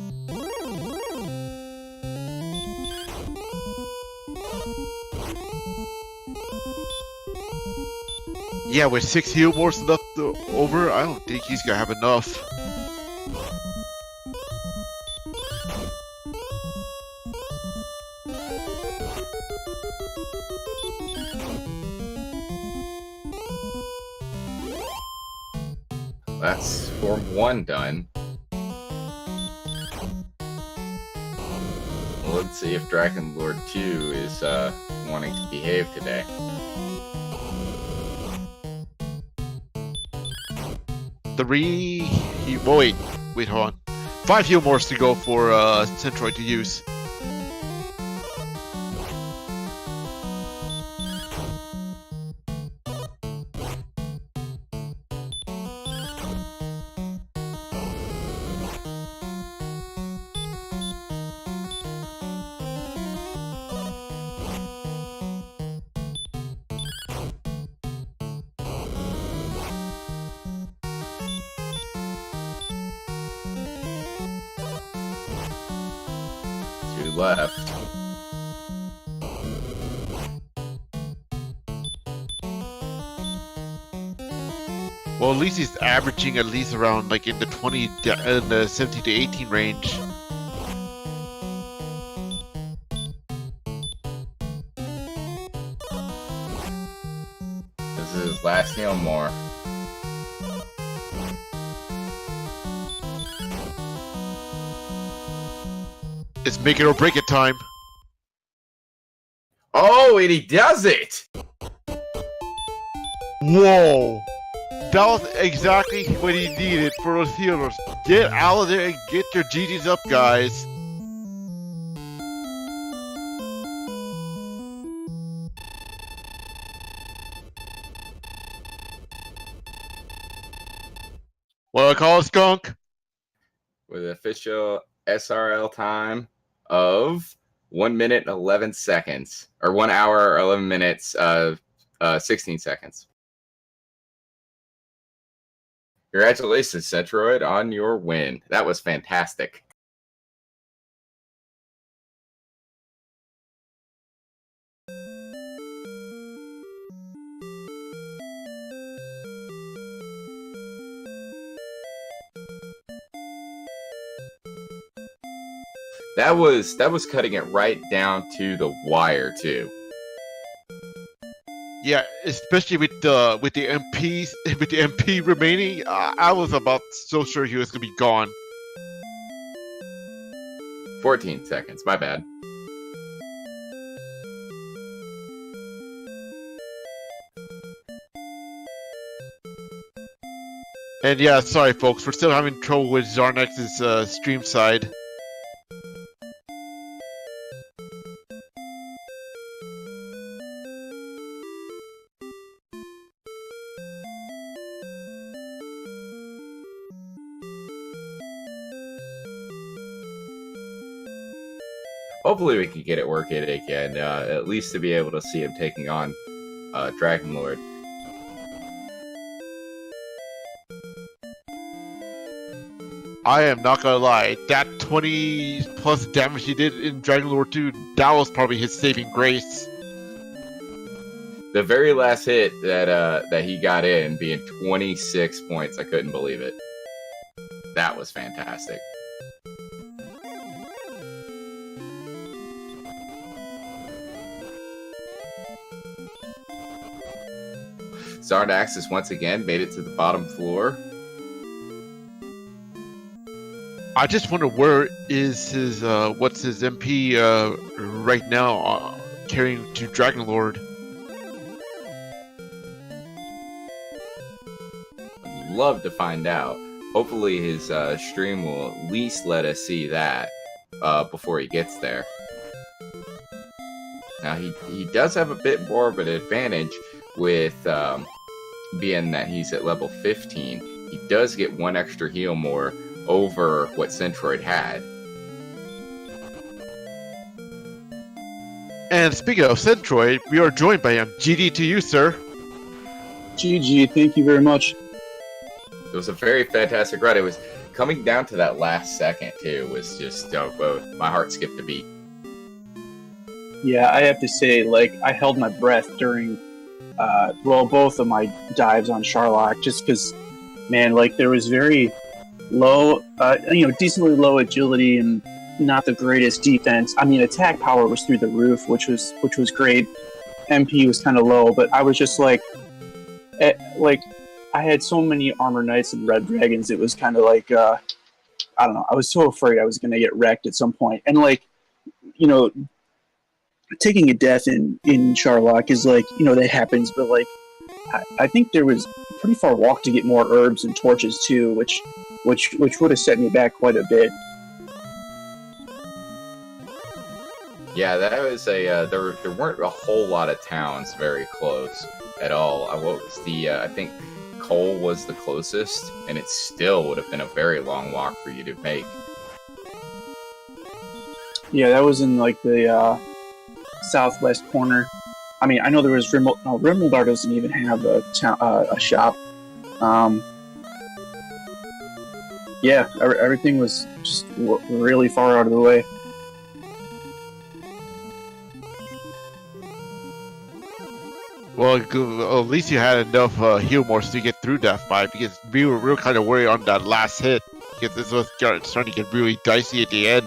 Yeah, with 6 heal mores left over, I don't think he's gonna have enough. That's Form 1 done. Well, let's see if Dragon Lord 2 is wanting to behave today. Wait, hold on. 5 heal mores to go for Centroid to use. Left. Well, at least he's averaging at least around like in the 17 to 18 range. one more. It's make it or break it time. Oh, and he does it! Whoa! That was exactly what he needed for those healers. Get out of there and get your GGs up, guys. What I call a skunk? With an official SRL time of 1 minute 11 seconds, or 1 hour 11 minutes 16 seconds. Congratulations, Centroid, on your win. That was fantastic. That was cutting it right down to the wire too. Yeah, especially with the MPs, with the MP remaining, I was about so sure he was gonna be gone. 14 seconds, my bad. And yeah, sorry folks, we're still having trouble with Xarnax's stream side. Hopefully we can get it working again, at least to be able to see him taking on Dragon Lord. I am not gonna lie, that 20 plus damage he did in Dragon Lord 2, that was probably his saving grace. The very last hit that he got in, being 26 points, I couldn't believe it. That was fantastic. Xarnax has once again made it to the bottom floor. I just wonder where is his, what's his MP right now carrying to Dragon Lord. I'd love to find out. Hopefully his stream will at least let us see that before he gets there. Now he does have a bit more of an advantage with being that he's at level 15. He does get one extra heal more over what Centroid had. And speaking of Centroid, we are joined by him. GD to you, sir. GG, thank you very much. It was a very fantastic run. It was coming down to that last second too. Was just my heart skipped a beat. Yeah, I have to say, like, I held my breath during, both of my dives on Charlock, just because, man, like, there was very low, decently low agility and not the greatest defense. I mean, attack power was through the roof, which was great. MP was kind of low, but I was just like, I had so many Armor Knights and Red Dragons, it was kind of like, I don't know, I was so afraid I was going to get wrecked at some point. And, like, taking a death in Charlock is like, that happens, but, like, I think there was a pretty far walk to get more herbs and torches, too, which would have set me back quite a bit. Yeah, that was a there weren't a whole lot of towns very close at all. What was I think Cole was the closest, and it still would have been a very long walk for you to make. Yeah, that was in like the southwest corner. I mean, I know there was Rimmildar doesn't even have a shop. Yeah, everything was just really far out of the way. Well, at least you had enough heal morphs to get through that fight, because we were kind of worried on that last hit, because this was starting to get really dicey at the end.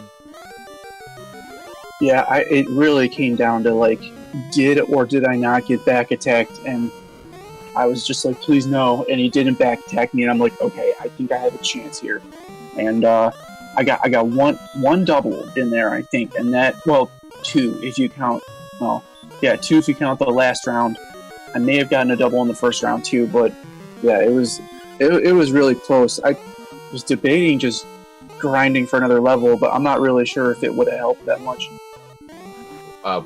Yeah, it really came down to, like, did or did I not get back attacked, and I was just like, please no, and he didn't back attack me, and I'm like, okay, I think I have a chance here, and I got one double in there, I think, and two if you count, two if you count the last round. I may have gotten a double in the first round too, but yeah, it was really close. I was debating just grinding for another level, but I'm not really sure if it would have helped that much.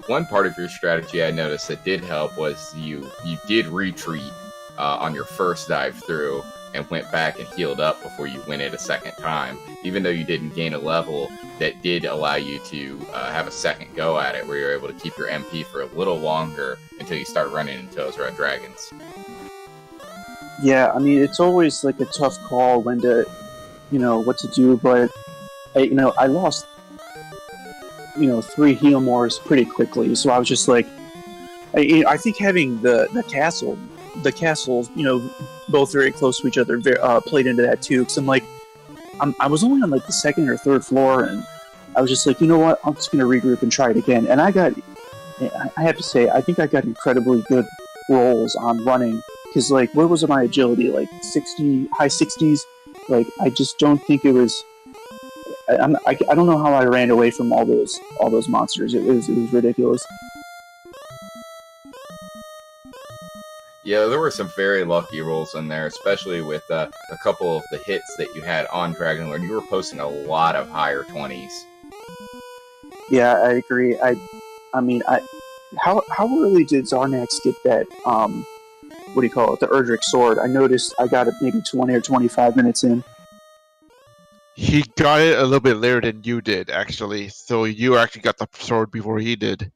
One part of your strategy I noticed that did help was you did retreat on your first dive through and went back and healed up before you went it a second time. Even though you didn't gain a level, that did allow you to have a second go at it, where you're able to keep your MP for a little longer until you start running into those red dragons. Yeah, I mean, it's always like a tough call when to, what to do, but I lost 3 heal mores pretty quickly, so I was just like, I think having the castles, both very close to each other, played into that too. Because I'm like, I was only on like the second or third floor, and I was just like, you know what, I'm just gonna regroup and try it again. And I have to say, I think I got incredibly good rolls on running. Because like, what was my agility? Like 60, high 60s. Like, I just don't think it was. I don't know how I ran away from all those monsters. It was ridiculous. Yeah, there were some very lucky rolls in there, especially with a couple of the hits that you had on Dragonlord. You were posting a lot of higher 20s. Yeah, I agree. I mean, how early did Xarnax get that? What do you call it? The Erdrick sword. I noticed I got it maybe 20 or 25 minutes in. He got it a little bit later than you did, actually. So you actually got the sword before he did.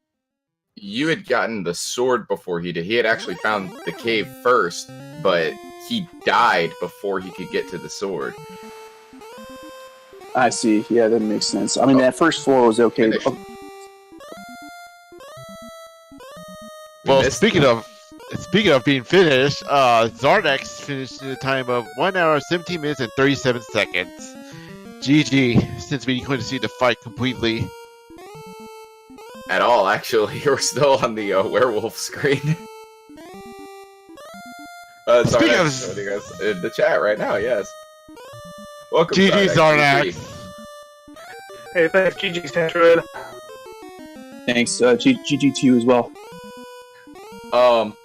You had gotten the sword before he did. He had actually found the cave first, but he died before he could get to the sword. I see. Yeah, that makes sense. I mean, that first floor was okay. Well, speaking of being finished, Xarnax finished in a time of 1 hour, 17 minutes, and 37 seconds. GG, since we couldn't see the fight completely. At all, actually. You're still on the werewolf screen. Speaking of Xarnax, in the chat right now, yes. Welcome, GG, Xarnax. Hey, thanks, GG Centroid. Thanks, GG to you as well.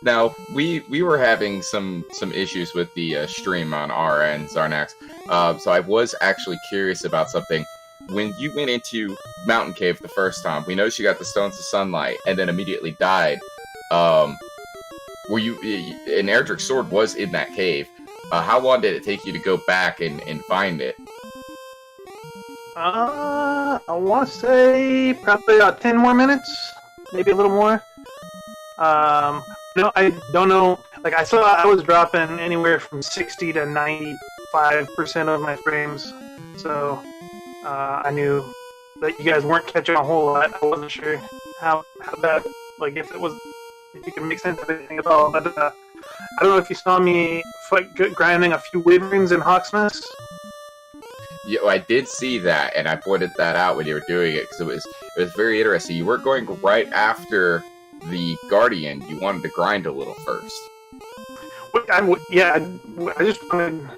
Now, we were having some issues with the stream on our end, Xarnax. So I was actually curious about something. When you went into Mountain Cave the first time, we noticed you got the Stones of Sunlight and then immediately died. Were you... An Erdrick sword was in that cave. How long did it take you to go back and find it? I want to say probably about 10 more minutes. Maybe a little more. No, I don't know. Like, I saw I was dropping anywhere from 60 to 95% of my frames. So, I knew that you guys weren't catching a whole lot. I wasn't sure how that, like, if you can make sense of anything at all. But, I don't know if you saw me grinding a few wyverns in Hawksmith. Yeah, I did see that, and I pointed that out when you were doing it, because it was very interesting. You weren't going right after the Guardian. You wanted to grind a little first. I just wanted...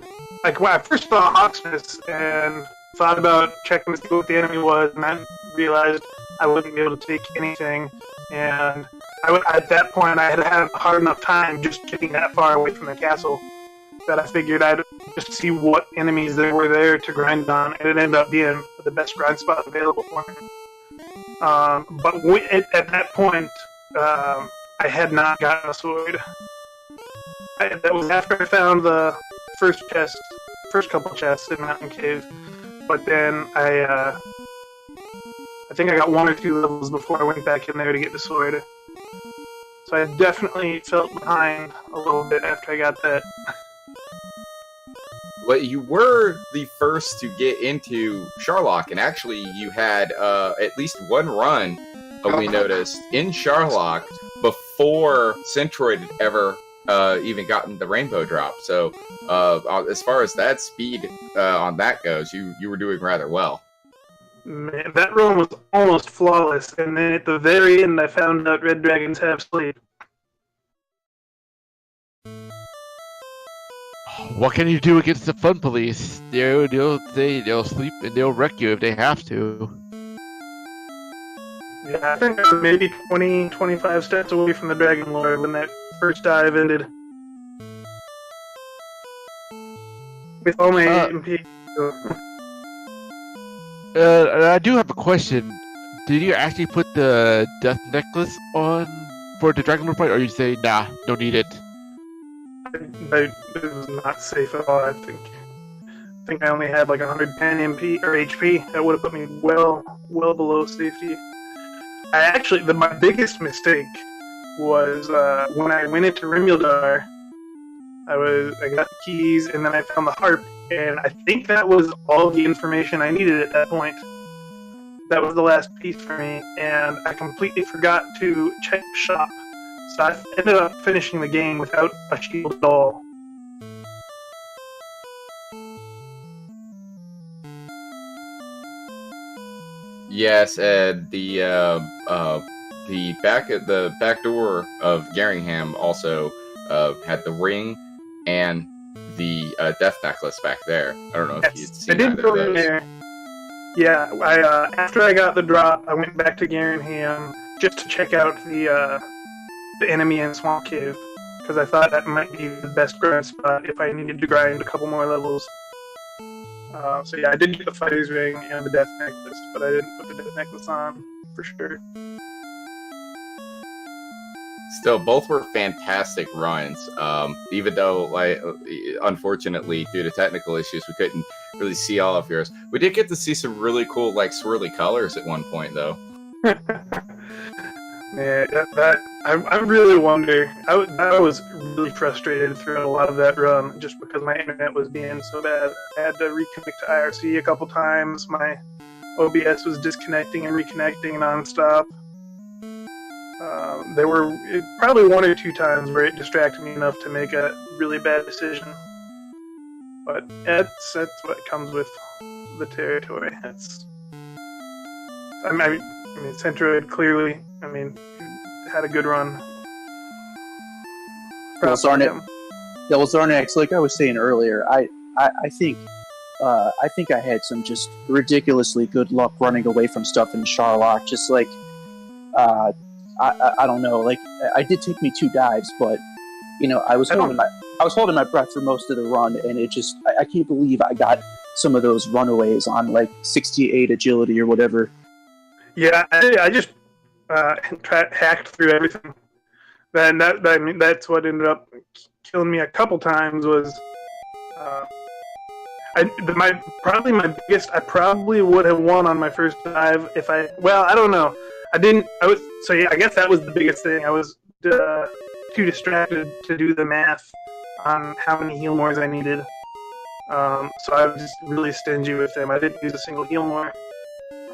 Like, when I first saw Hawksmith and thought about checking to see what the enemy was, and I realized I wouldn't be able to take anything, and at that point I had had a hard enough time just getting that far away from the castle that I figured I'd just see what enemies there were there to grind on, and it ended up being the best grind spot available for me. But at that point, I had not gotten a sword. That was after I found the first couple chests in Mountain Cave, but then I think I got 1 or 2 levels before I went back in there to get the sword. So I definitely felt behind a little bit after I got that. Well, you were the first to get into Charlock, and actually you had at least one run, we noticed, in Charlock before Centroid had ever even gotten the rainbow drop. So as far as that speed on that goes, you were doing rather well. Man, that run was almost flawless, and then at the very end I found out red dragons have sleep. what can you do against the fun police? They'll sleep and they'll wreck you if they have to. Yeah, I think I was maybe 20, 25 steps away from the Dragon Lord when that first dive ended. With all my MP. I do have a question. Did you actually put the death necklace on for the Dragon Lord fight, or you say, nah, don't need it? It was not safe at all, I think I only had like 110 MP or HP. That would have put me well below safety. My biggest mistake was when I went into Rimildar. I got the keys and then I found the harp, and I think that was all the information I needed at that point. That was the last piece for me, and I completely forgot to check shop. So I ended up finishing the game without a shield at all. Yes, and the back door of Garingham also had the ring and the death necklace back there. I don't know if you'd seen I didn't either go of in those. there. Yeah, after I got the drop, I went back to Garinham just to check out the enemy in Swamp Cave, because I thought that might be the best grind spot if I needed to grind a couple more levels. So yeah, I did get the fighter's ring and the death necklace, but I didn't put the death necklace on for sure. Still, both were fantastic runs. Even though, like, unfortunately, due to technical issues, we couldn't really see all of yours. We did get to see some really cool, like, swirly colors at one point, though. Yeah, I really wonder. I was really frustrated throughout a lot of that run just because my internet was being so bad. I had to reconnect to IRC a couple times. My OBS was disconnecting and reconnecting nonstop. There were probably one or two times where it distracted me enough to make a really bad decision. But that's what comes with the territory. I mean, Centroid clearly, had a good run. Well, Xarnax, like I was saying earlier, I think I had some just ridiculously good luck running away from stuff in Charlock. Just like I don't know, like I did take me 2 dives, but I was holding my breath for most of the run, and it just I can't believe I got some of those runaways on like 68 agility or whatever. Yeah, I just hacked through everything. That's what ended up killing me a couple times. Was my biggest. I probably would have won on my first dive if I. Well, I don't know. I didn't. I guess that was the biggest thing. I was too distracted to do the math on how many heal mores I needed. So I was just really stingy with them. I didn't use a single heal more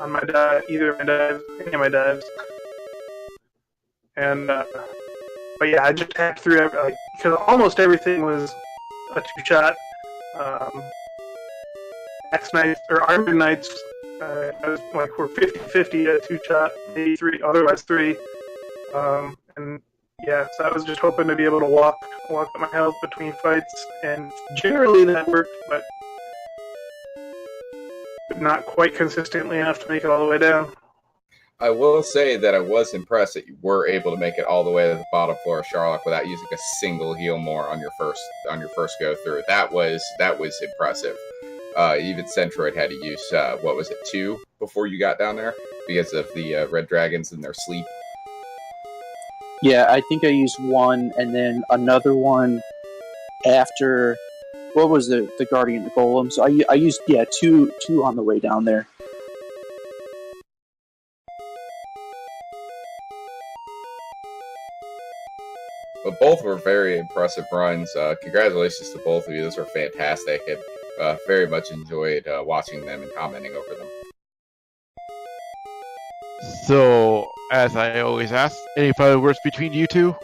on my any of my dives. And but yeah, I just hacked through because almost everything was a 2-shot. Axe Knights or Armored Knights, I was like we're 50-50 at 2-shot, maybe 3, otherwise 3. And yeah, so I was just hoping to be able to walk up my health between fights, and generally that worked, but not quite consistently enough to make it all the way down. I will say that I was impressed that you were able to make it all the way to the bottom floor of Charlock without using a single heal more on your first go through. That was impressive. Even Centroid had to use 2 before you got down there because of the red dragons and their sleep. Yeah, I think I used 1 and then another one after. What was the Guardian Golem? So I used 2 on the way down there. But both were very impressive runs. Congratulations to both of you. Those were fantastic, and very much enjoyed watching them and commenting over them. So, as I always ask, any final words between you two?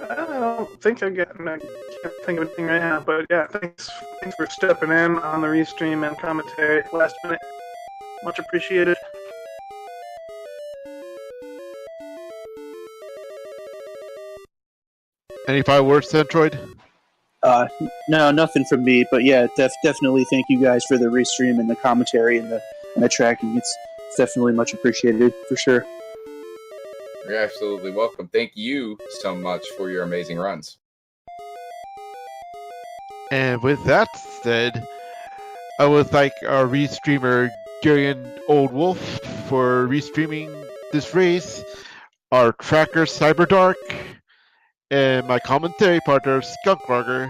I don't think I can't think of anything right now, but yeah, thanks for stepping in on the restream and commentary last minute. Much appreciated. Any final words, Centroid? No, nothing from me. But yeah, definitely thank you guys for the restream and the commentary and the tracking. It's definitely much appreciated for sure. You're absolutely welcome. Thank you so much for your amazing runs. And with that said, I would thank our restreamer Garion Old Wolf for restreaming this race, our tracker Cyberdark, and my commentary partner Skunk Rocker.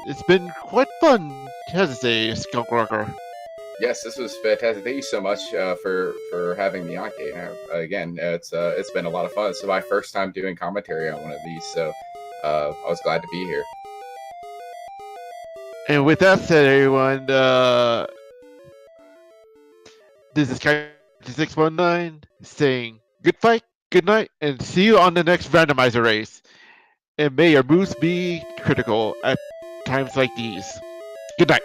It's been quite fun, has to say, Skunk Rocker. Yes, this was fantastic. Thank you so much for having me on, Kate. Again, it's been a lot of fun. It's my first time doing commentary on one of these, so I was glad to be here. And with that said, everyone, this is Kite619 saying good fight, good night, and see you on the next randomizer race. And may your moves be critical at times like these. Good night.